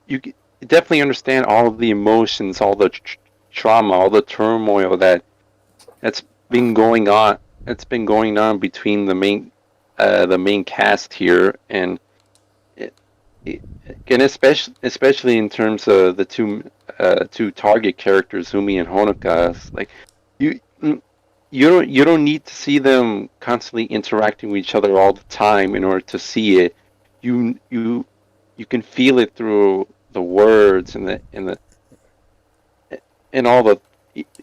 You can definitely understand all of the emotions, all the trauma, all the turmoil that's been going on. That's been going on between the main cast here, and especially in terms of the two target characters, Umi and Honoka. It's like you don't need to see them constantly interacting with each other all the time in order to see it. You can feel it through the words and all the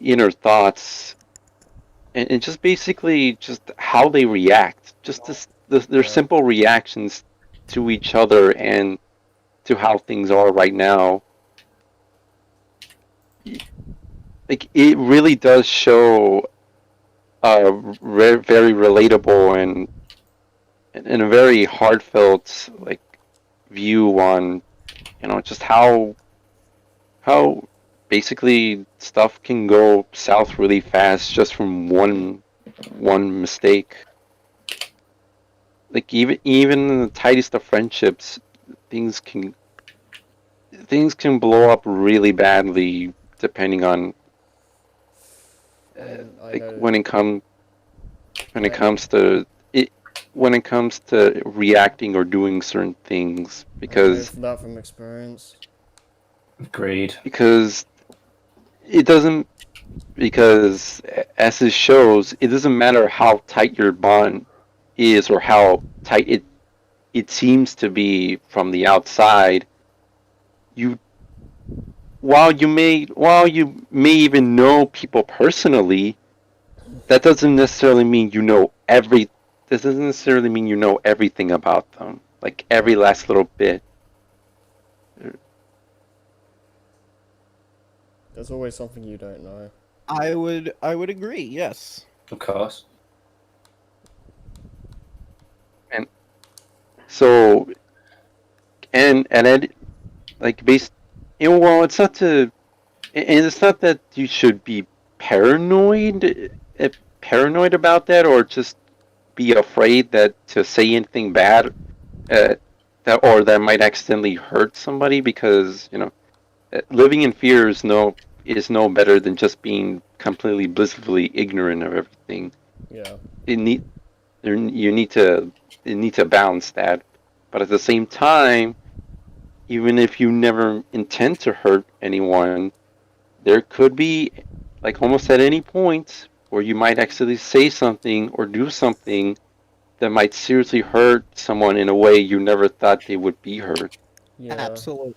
inner thoughts, and just basically just how they react, just their simple reactions to each other and to how things are right now. Like, it really does show a very relatable and a very heartfelt like view on, just how basically stuff can go south really fast just from one mistake. Like, even in the tightest of friendships, things can blow up really badly depending on when it comes to reacting or doing certain things, because
I know that from experience.
Agreed.
because as it shows, it doesn't matter how tight your bond is or how tight it seems to be from the outside. while you may even know people personally, that doesn't necessarily mean you know every. This doesn't necessarily mean you know everything about them, like every last little bit.
There's always something you don't know.
I would agree. Yes.
Of course.
And so, and it, like based, well, it's not to, and it's not that you should be paranoid about that, or just be afraid that to say anything bad, that might accidentally hurt somebody, because living in fear is no better than just being completely blissfully ignorant of everything.
Yeah.
It need you need to balance that, but at the same time, even if you never intend to hurt anyone, there could be, like, almost at any point where you might actually say something or do something that might seriously hurt someone in a way you never thought they would be hurt.
Yeah.
Absolutely.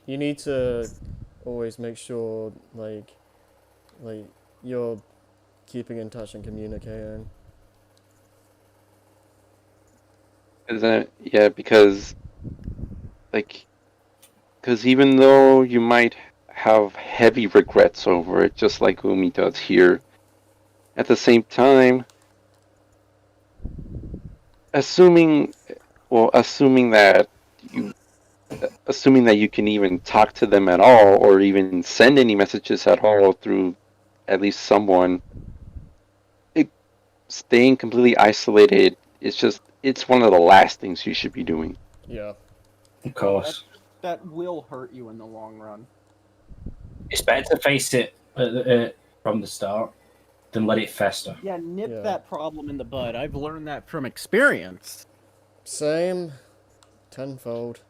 You need to always make sure, like you're keeping in touch and communicating.
Yeah, because even though you might have heavy regrets over it, just like Umi does here, at the same time, assuming that you can even talk to them at all, or even send any messages at all through at least someone, staying completely isolated it's one of the last things you should be doing.
Yeah.
Of course.
That will hurt you in the long run.
It's better to face it from the start than let it fester.
Yeah, nip
Yeah.
that problem in the bud. I've learned that from experience.
Same. Tenfold.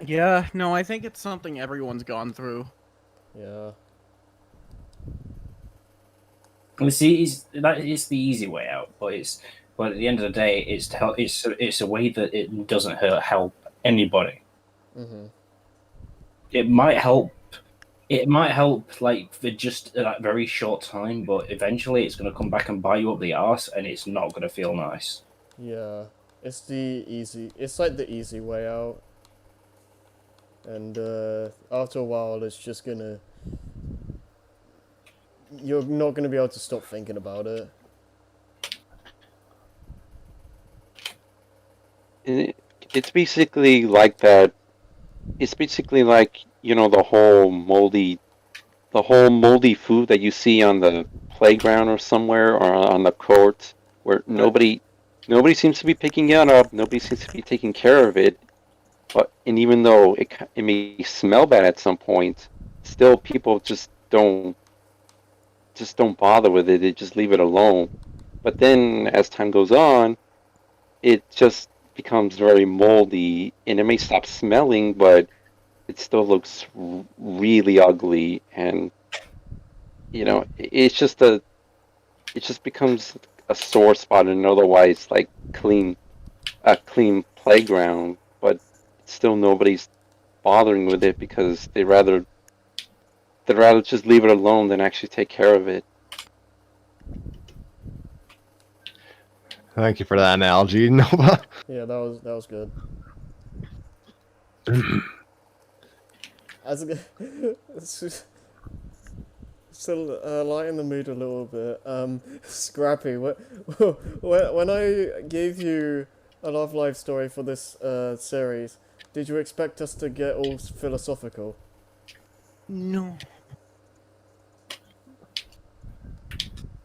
Yeah, no, I think it's something everyone's gone through.
Yeah.
You see, it's the easy way out, but at the end of the day, it's a way that it doesn't help anybody.
Mhm.
It might help. It might help, like, for just that very short time, but eventually it's going to come back and bite you up the arse, and it's not going to feel nice.
Yeah. It's like the easy way out. And after a while, it's just gonna. You're not gonna be able to stop thinking about it.
It's basically like that. It's basically like, the whole moldy food that you see on the playground or somewhere, or on the court, where nobody seems to be picking it up, nobody seems to be taking care of it. And even though it may smell bad at some point, still people just don't bother with it. They just leave it alone. But then as time goes on, it just becomes very moldy, and it may stop smelling, but it still looks really ugly. And it just becomes a sore spot in an otherwise, like, a clean playground. But still nobody's bothering with it, because they'd rather just leave it alone than actually take care of it.
Thank you for that analogy, Nova.
Yeah, that was good. As still lighten the mood a little bit. Scrappy, when I gave you a Love Life story for this series, did you expect us to get all philosophical?
No.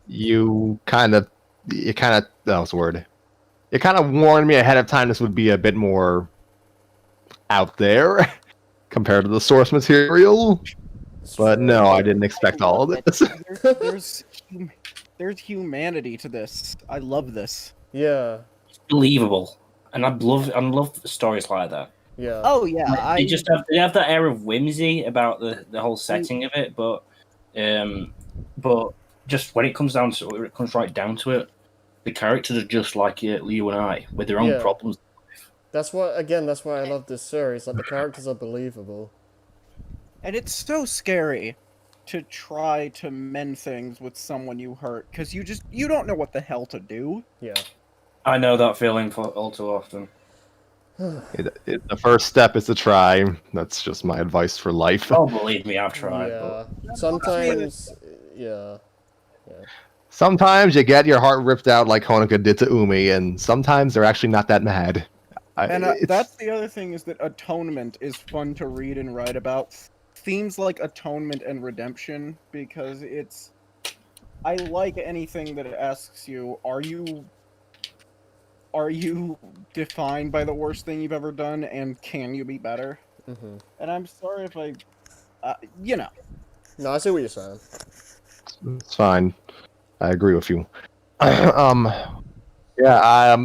You kind of that was the word. You kind of warned me ahead of time this would be a bit more out there compared to the source material.
It's
But
true.
no, I didn't expect all of this.
There's humanity to this. I love this.
Yeah,
It's believable, and I love stories like that.
yeah.
Oh yeah,
Like, they have that air of whimsy about the whole setting of it, but just when it comes right down to it, the characters are just like you and I, with their own
Yeah.
problems.
That's why I love this series. Like, the characters are believable.
And it's so scary to try to mend things with someone you hurt, because you don't know what the hell to do.
Yeah.
I know that feeling for all too often.
The first step is to try. That's just my advice for life.
Oh, believe me, I've tried.
Yeah. Sometimes, yeah.
Sometimes you get your heart ripped out like Honoka did to Umi, and sometimes they're actually not that mad.
And
It's-
that's the other thing, is that atonement is fun to read and write about. Themes like atonement and redemption, because I like anything that asks you, are you defined by the worst thing you've ever done, and can you be better?
Mm-hmm.
And I'm sorry if I,
No, I see what you're saying.
It's fine. I agree with you. Yeah,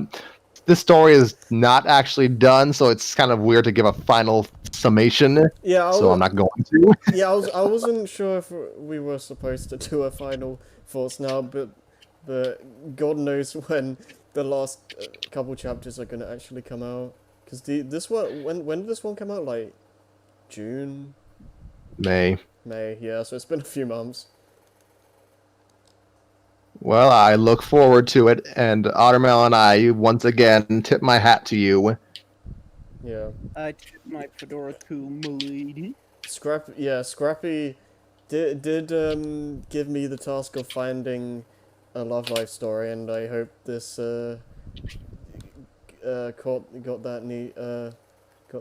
this story is not actually done, so it's kind of weird to give a final summation.
Yeah,
So I'm not going to.
Yeah, I wasn't sure if we were supposed to do a final thoughts now, but God knows when the last couple chapters are gonna actually come out. Cause this one, when did this one come out? Like June,
May.
Yeah. So it's been a few months.
Well, I look forward to it, and Ottermel and I once again tip my hat to you.
Yeah.
I tip my fedora to milady.
Scrappy did give me the task of finding a love life story, and I hope this got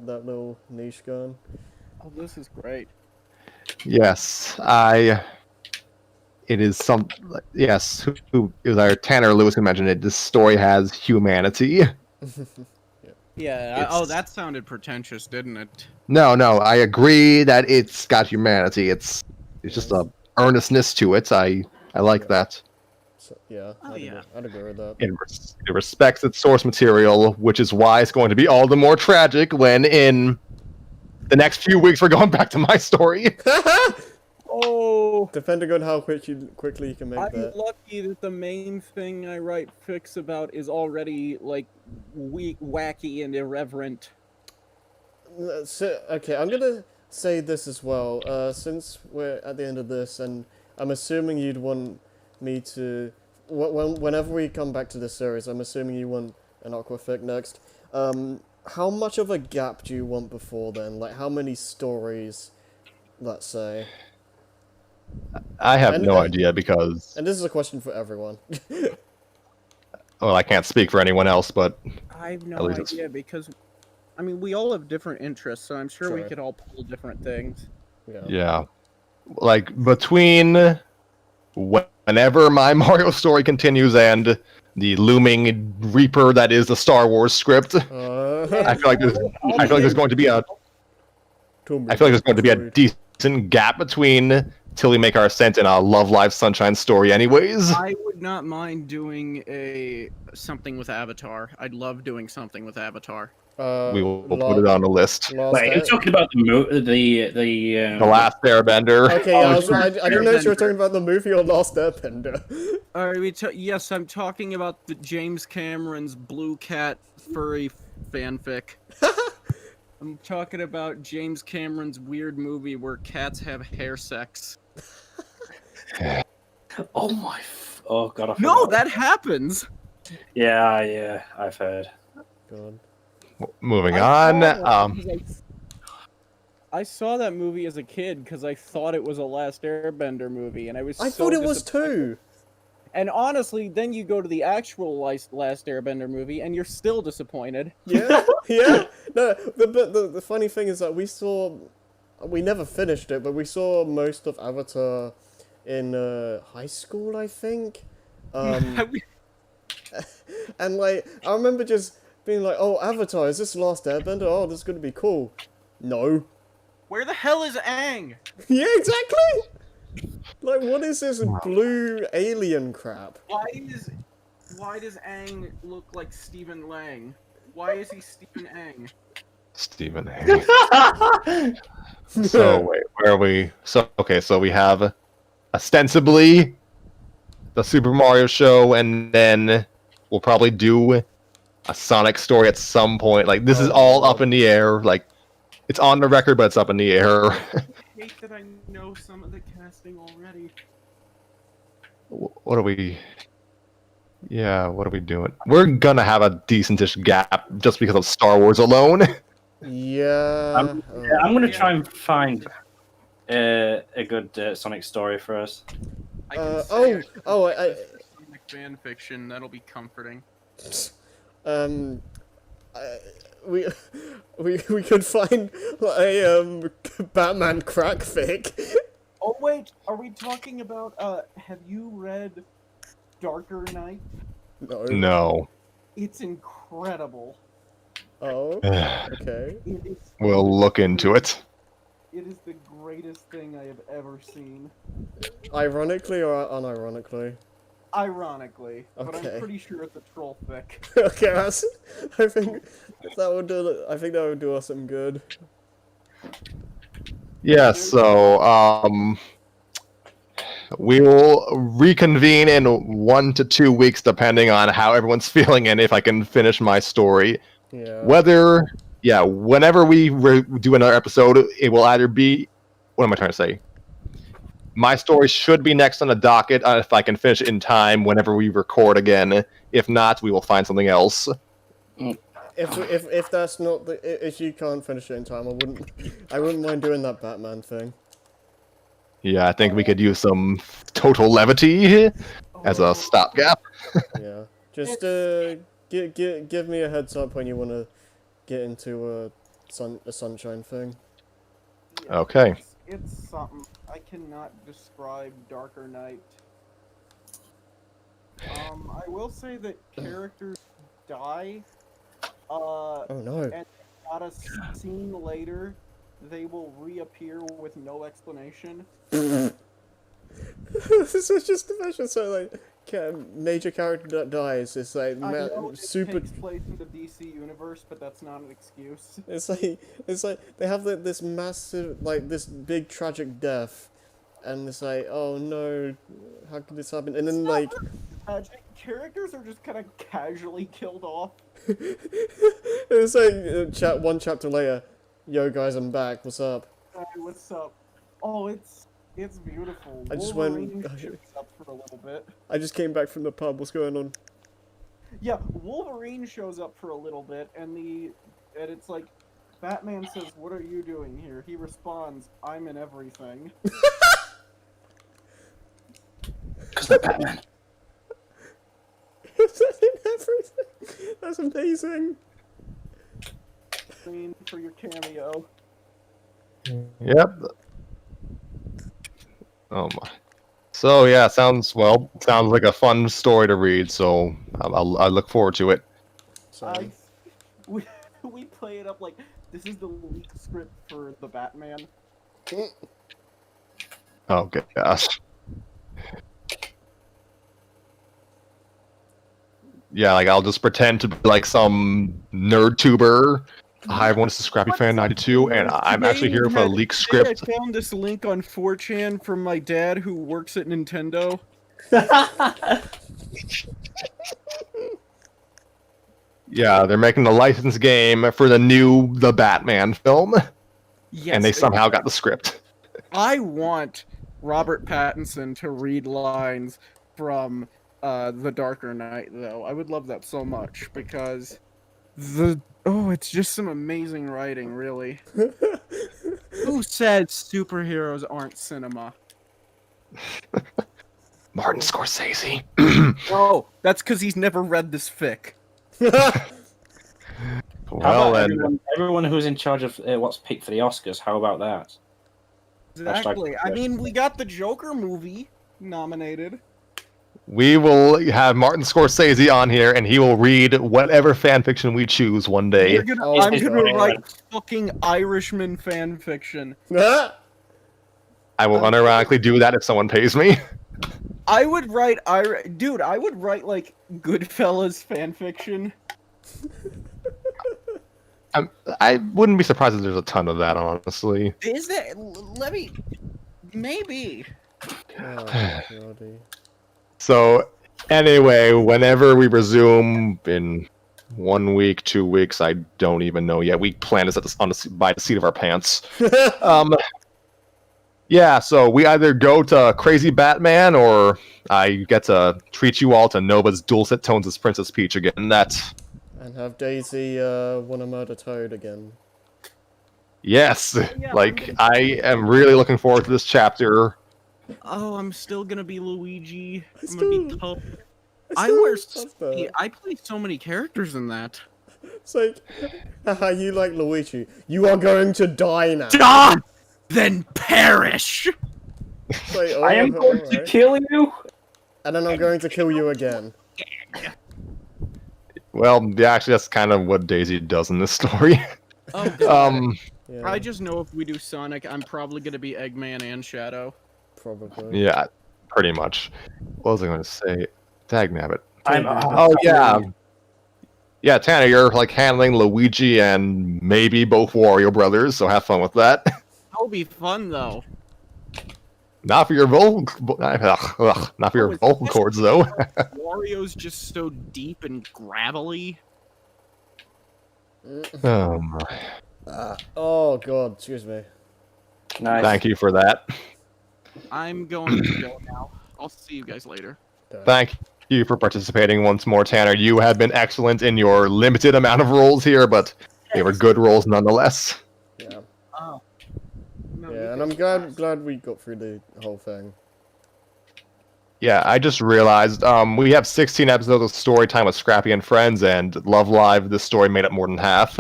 that little niche going.
Oh, this is great.
Yes, it is some. Yes, who it was either Tanner or Lewis who mentioned it. This story has humanity.
Yeah. Oh, that sounded pretentious, didn't it?
No, I agree that it's got humanity. It's just a earnestness to it. I like that.
So, yeah.
Oh, yeah.
I'd agree with that.
It respects its source material, which is why it's going to be all the more tragic when in the next few weeks we're going back to my story.
Oh,
Depending on how quickly you can make
I'm
that.
lucky that the main thing I write fics about is already, like, wacky and irreverent.
So, okay, I'm gonna say this as well. Since we're at the end of this, and I'm assuming you'd want me to, whenever we come back to this series, I'm assuming you want an Aquafic next. How much of a gap do you want before then? Like, how many stories, let's say?
I have no idea because,
And this is a question for everyone.
well, I can't speak for anyone else, but
I have
At
no
least it's-
idea, because, I mean, we all have different interests, so I'm sure we
Sure.
could all pull different things.
yeah, like between whenever my Mario story continues and the looming Reaper that is the Star Wars script, I feel like there's going to be a decent gap between till we make our Ascent in a Love Live Sunshine story anyways.
I would not mind doing something with Avatar. I'd love doing something with Avatar.
We will put it on the list.
Wait, you're talking about the
The Last Airbender.
Okay, I didn't know if you were talking about the movie or Last Airbender.
All right, yes, I'm talking about the James Cameron's Blue Cat furry fanfic. I'm talking about James Cameron's weird movie where cats have hair sex.
Oh my! Oh god! I
No,
forgot.
that happens.
Yeah, I've heard.
God.
Moving
I
on.
saw that because I saw that movie as a kid because I thought it was a Last Airbender movie, and I was.
I
so
thought it was
disappointed.
too.
And honestly, then you go to the actual Last Airbender movie, and you're still disappointed.
Yeah, yeah. No, the funny thing is that we never finished it, but we saw most of Avatar in high school, I think. And like, I remember just being like, "Oh, Avatar, is this Last Airbender? Oh, this is gonna be cool." No.
Where the hell is Aang?
Yeah, exactly. Like, what is this blue alien crap?
Why does Aang look like Stephen Lang? Why is he Stephen Aang?
Stephen A. So wait, where are we? So okay, so we have ostensibly the Super Mario show, and then we'll probably do a Sonic story at some point. Like this is all up in the air. Like it's on the record, but it's up in the air.
hate that I know some of the casting already.
What are we? Yeah, what are we doing? We're gonna have a decentish gap just because of Star Wars alone.
Yeah.
I'm gonna
Yeah.
try and find a good Sonic story for us.
I can say
oh,
I
oh,
write
I-
this for Sonic fan fiction. That'll be comforting.
um, I, we we could find a Batman crack fic.
Oh wait, are we talking about? Have you read Darker Knight?
No.
No.
It's incredible.
Oh. Okay.
It is.
We'll look into it.
It is the greatest thing I have ever seen.
Ironically or unironically?
Ironically, but
Okay.
I'm pretty sure it's a troll fic.
Okay, that's. I think that would do. I think that would do us some good.
Yeah, so we will reconvene in 1 to 2 weeks depending on how everyone's feeling and if I can finish my story.
Yeah.
Whenever we do another episode, it will either be, what am I trying to say? My story should be next on the docket if I can finish it in time whenever we record again. If not, we will find something else.
If that's not the if you can't finish it in time, I wouldn't mind doing that Batman thing.
Yeah, I think we could use some total levity as a stopgap.
Yeah. Just give me a heads up when you want to get into a sunshine thing.
Okay.
It's something. I cannot describe Darker Knight. I will say that characters die.
Oh no.
And not a scene later, they will reappear with no explanation.
This is just the version. So like, major character that dies. It's like
I know it
super.
takes place in the DC universe, but that's not an excuse.
It's like they have this massive, like this big tragic death, and it's like, oh no, how could this happen? And then like,
Characters are just kind of casually killed off.
it's like one chapter later, yo guys, I'm back. What's up?
Hey, what's up? Oh, it's beautiful.
I just
Wolverine
went-
shows up for a little bit.
I just came back from the pub. What's going on?
Yeah, Wolverine shows up for a little bit, and it's like, Batman says, "What are you doing here?" He responds, "I'm in everything."
Because they're Batman.
That's amazing.
Wolverine for your cameo.
Yep. Oh my. So yeah, sounds like a fun story to read. So I look forward to it.
Sorry.
We play it up like this is the leaked script for the Batman.
Oh gosh. Yeah, like I'll just pretend to be like some nerd tuber. Hi everyone, this is Scrappy Fan 92, and I'm actually here for a leaked script.
I found this link on 4chan from my dad who works at Nintendo.
Yeah, they're making a licensed game for the Batman film,
Yes,
and they somehow got the script.
I want Robert Pattinson to read lines from The Darker Knight, though. I would love that so much because it's just some amazing writing, really. Who said superheroes aren't cinema?
Martin Scorsese.
Oh, that's because he's never read this fic.
How
Well
about
then,
everyone who's in charge of what's picked for the Oscars? How about that?
Exactly. I mean, we got the Joker movie nominated.
we will have Martin Scorsese on here, and he will read whatever fan fiction we choose one day.
I'm
Oh,
gonna
God.
write fucking Irishman fan fiction.
I will unironically do that if someone pays me.
I would write dude, I would write like Goodfellas fan fiction.
I wouldn't be surprised if there's a ton of that, honestly.
Is that let me maybe.
Oh, Lordy.
So, anyway, whenever we resume in 1 week, 2 weeks, I don't even know yet. We plan to set this by the seat of our pants. Yeah, so we either go to Crazy Batman, or I get to treat you all to Nova's dulcet tones as Princess Peach again. That's
And have Daisy wanna murder Toad again.
yes.
Yeah,
Like I am really looking forward to this chapter.
Oh, I'm still gonna be Luigi.
I
I'm gonna be
still-
Toad.
I
I wear
still love that.
I play so many characters in that.
It's like, haha, you like Luigi. You are going to die now.
Die, then perish.
It's like, oh,
I am going to
alright.
kill you.
And then I'm going to kill you again.
Well, yeah, actually, that's kind of what Daisy does in this story.
Oh, God.
Yeah,
I just know if we do Sonic, I'm probably gonna be Eggman and Shadow.
probably.
Yeah, pretty much. What was I going to say? Dagnabbit.
I'm.
Oh yeah, yeah, Tanner, you're like handling Luigi and maybe both Wario brothers, so have fun with that.
That'll be fun though.
Not for your not for your
it's
vocal cords though.
Wario's just so deep and gravelly.
Oh god, excuse me.
Nice.
Thank you for that.
I'm going to go now. I'll see you guys later.
Thank you for participating once more, Tanner. You have been excellent in your limited amount of roles here, but they were good roles nonetheless.
Yeah.
Oh. No,
Yeah, and I'm glad we got through the whole thing.
Yeah, I just realized we have 16 episodes of story time with Scrappy and Friends, and Love Live, this story made up more than half.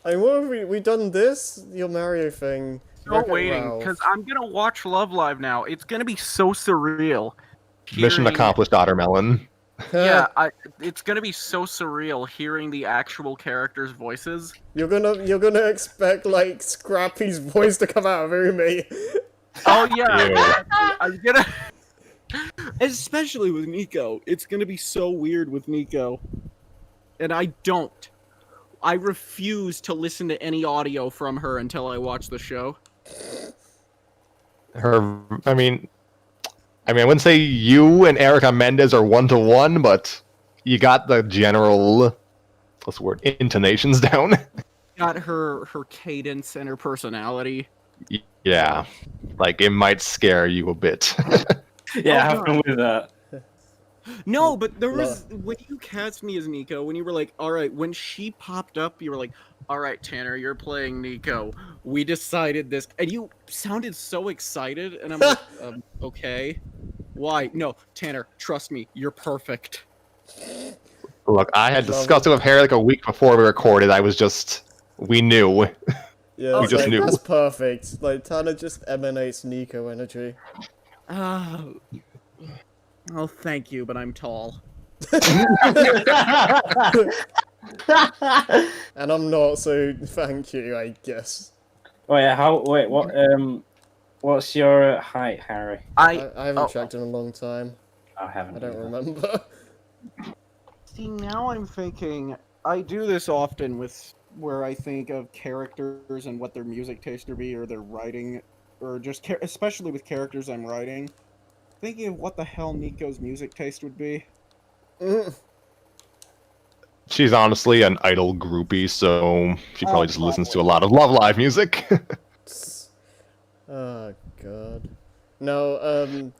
I mean, what have we done this? Your Mario thing.
Still
Wreck-It
waiting,
Ralph.
because I'm gonna watch Love Live now. It's gonna be so surreal.
Mission
hearing-
accomplished, Ottermelon.
Yeah, it's gonna be so surreal hearing the actual characters' voices.
You're gonna expect like Scrappy's voice to come out of Umi.
Oh yeah,
Ew.
I'm gonna. Especially with Nico, it's gonna be so weird with Nico, and I refuse to listen to any audio from her until I watch the show.
I mean, I wouldn't say you and Erica Mendez are 1-to-1, but you got the general, what's the word, intonations down.
Got her cadence and her personality.
Yeah, like it might scare you a bit.
Yeah,
Oh,
have fun with that.
No, but there was when you cast me as Nico, when you were like, all right, when she popped up, you were like, all right, Tanner, you're playing Nico. We decided this, and you sounded so excited, and I'm like, okay, why? No, Tanner, trust me, you're perfect.
Look, I had discussed it with Harry like a week before we recorded. We knew.
Yeah,
We
it's
just
like,
knew.
that's perfect. Like Tanner just emanates Nico energy.
Oh, thank you, but I'm tall.
And I'm not, so thank you, I guess.
Oh yeah. Wait. What? What's your height, Harry?
I haven't checked in a long time.
I haven't.
I don't
either.
remember.
See, now I'm thinking, I do this often with where I think of characters and what their music taste would be, or their writing, or just especially with characters I'm writing. Thinking of what the hell Nico's music taste would be.
She's honestly an idol groupie, so she probably just listens to a lot of Love Live music.
Oh god. No,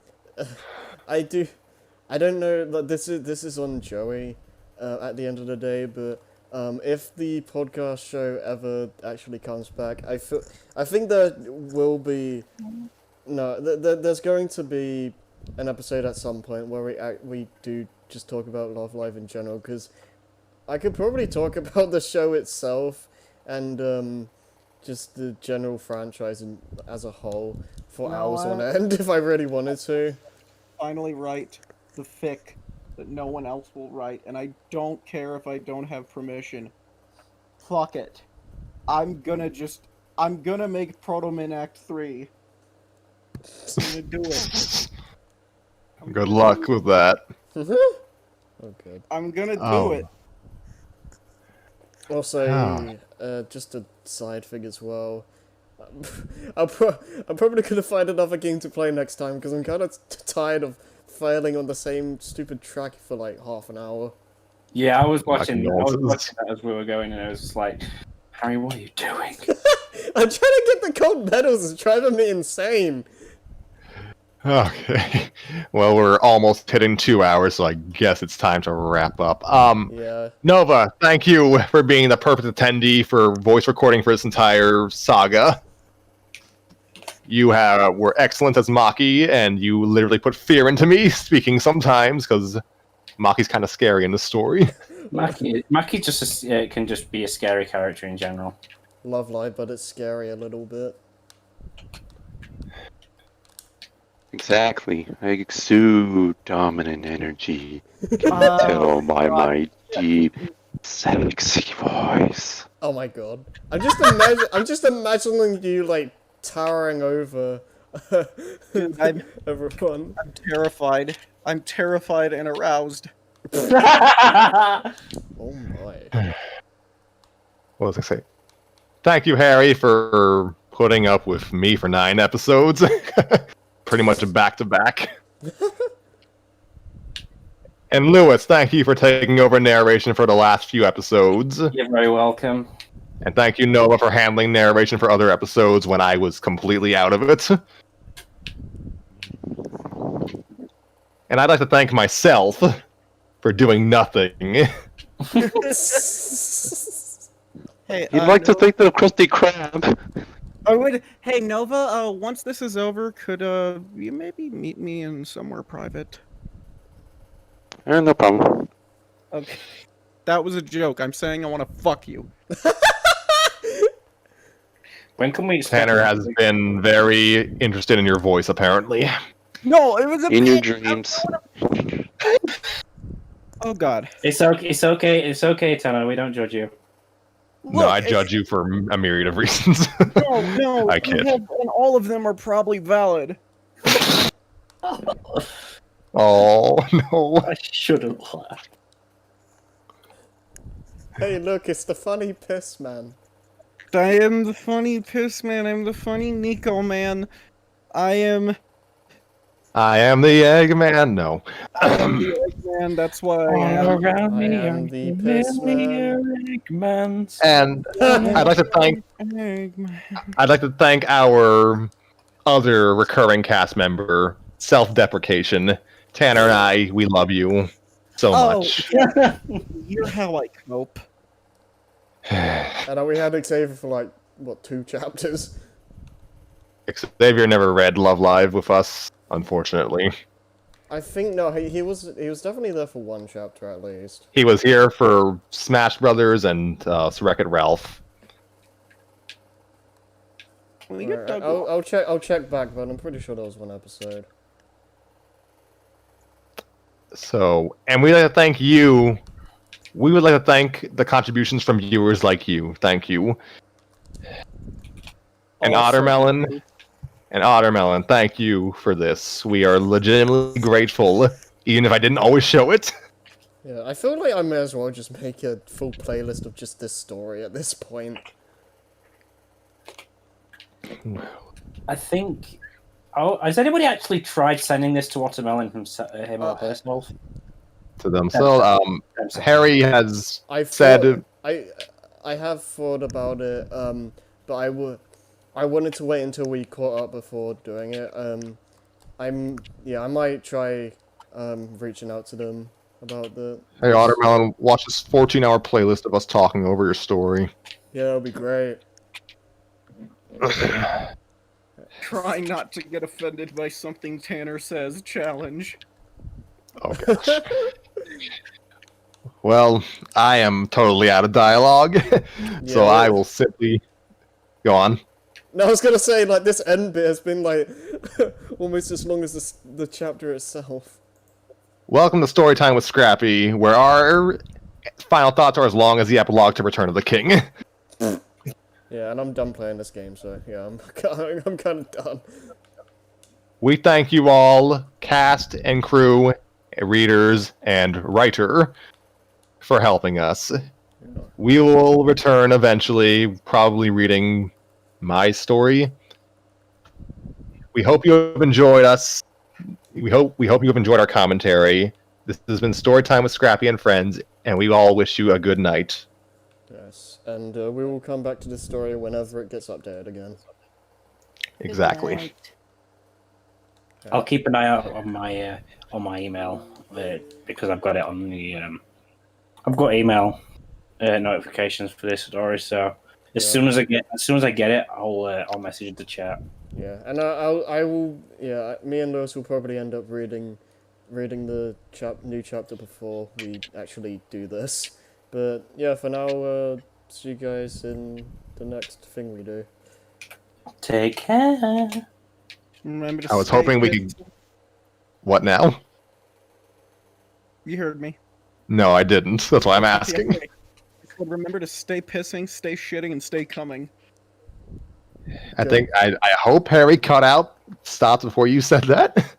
I don't know. Like, this is on Joey. At the end of the day, but if the podcast show ever actually comes back, I think there will be. No, there's going to be an episode at some point where we do just talk about Love Live in general, because I could probably talk about the show itself and just the general franchise as a whole for hours on end if I really wanted to.
Finally write the fic that no one else will write, and I don't care if I don't have permission. Fuck it. I'm gonna make Proto Man Act 3. I'm gonna do it.
Good luck with that.
Oh god.
I'm gonna do
Oh.
it.
Also, just a side thing as well. I'm probably gonna find another game to play next time because I'm kind of tired of failing on the same stupid track for like half an hour.
Yeah, I was watching
nonsense.
that as we were going, and I was just like, Harry, what are you doing?
I'm trying to get the gold medals. It's driving me insane.
Okay. Well, we're almost hitting 2 hours, so I guess it's time to wrap up.
Yeah.
Nova, thank you for being the perfect attendee for voice recording for this entire saga. You were excellent as Maki, and you literally put fear into me speaking sometimes, because Maki's kind of scary in the story.
Maki just can just be a scary character in general.
Love Live, but it's scary a little bit.
Exactly. I exude dominant energy. Can you tell by my deep, sexy voice?
Oh my god. I'm just imagining you like towering over
I'm
everyone.
terrified. I'm terrified and aroused.
Oh my.
What was I say? Thank you, Harry, for putting up with me for 9 episodes. Pretty much a back-to-back. And Lewis, thank you for taking over narration for the last few episodes.
You're very welcome.
And thank you, Nova, for handling narration for other episodes when I was completely out of it. And I'd like to thank myself for doing nothing.
Hey,
You'd like to thank the Krusty Krab.
I would. Hey, Nova. Once this is over, could you maybe meet me in somewhere private?
No problem.
Okay. That was a joke. I'm saying I want to fuck you.
When can we expect
Tanner has been very interested in your voice, apparently.
No, it was a
In your
prank.
dreams.
Oh God.
It's okay. It's okay. It's okay, Tanner. We don't judge you.
No,
Look,
I judge you for a myriad of reasons.
No,
I kid.
and all of them are probably valid.
Oh, no.
I shouldn't laugh.
Hey, look, it's the funny piss man.
I am the funny piss man. I'm the funny Nico man. I am
the Eggman. No.
the Eggman. That's why I am.
Around
I
me
am
are
the piss man.
Eggmans.
And I'd like to thank
Eggman.
our other recurring cast member, Self-Deprecation. Tanner and I, we love you so
Oh.
much.
You're how I cope.
And we had Xavier for like, what, 2 chapters?
Xavier never read Love Live with us, unfortunately.
I think, no, he was definitely there for 1 chapter at least.
He was here for Smash Brothers and Wreck-It Ralph.
Well, you
Alright, I'll check back, but I'm pretty sure there was 1 episode.
So, and we'd like to thank you. We would like to thank the contributions from viewers like you. Thank you. And
Also-
Ottermelon, thank you for this. We are legitimately grateful, even if I didn't always show it.
Yeah, I feel like I may as well just make a full playlist of just this story at this point.
I think. Oh, has anybody actually tried sending this to Watermelon him or herself?
To themselves, Harry has
I've
said.
thought- I have thought about it, but I wanted to wait until we caught up before doing it. I might try reaching out to them about the.
Hey, Ottermelon, watch this 14-hour playlist of us talking over your story.
Yeah, that'll be great.
Try not to get offended by something Tanner says. Challenge.
Oh gosh. Well, I am totally out of dialogue, so
Yeah.
I will simply go on.
No, I was gonna say like this end bit has been like almost as long as the chapter itself.
Welcome to Storytime with Scrappy, where our final thoughts are as long as the epilogue to Return of the King.
Yeah, and I'm done playing this game, so yeah, I'm kind of done.
We thank you all, cast and crew, readers, and writer, for helping us. We will return eventually, probably reading my story. We hope you have enjoyed us. We hope you have enjoyed our commentary. This has been Storytime with Scrappy and Friends, and we all wish you a good night.
Yes. and we will come back to this story whenever it gets updated again.
Exactly.
I'll keep an eye out on my email because I've got it on the I've got email notifications for this story. So as
Yeah.
soon as I get it, I'll message the chat.
Yeah, and I will. Yeah, me and Lewis will probably end up reading the new chapter before we actually do this. But yeah, for now, see you guys in the next thing we do.
Take care.
Remember to
I was
stay
hoping we
fit.
could. What now?
You heard me.
No, I didn't. That's why I'm asking.
Yeah, I said remember to stay pissing, stay shitting, and stay coming.
I think I hope Harry cut out stopped before you said that.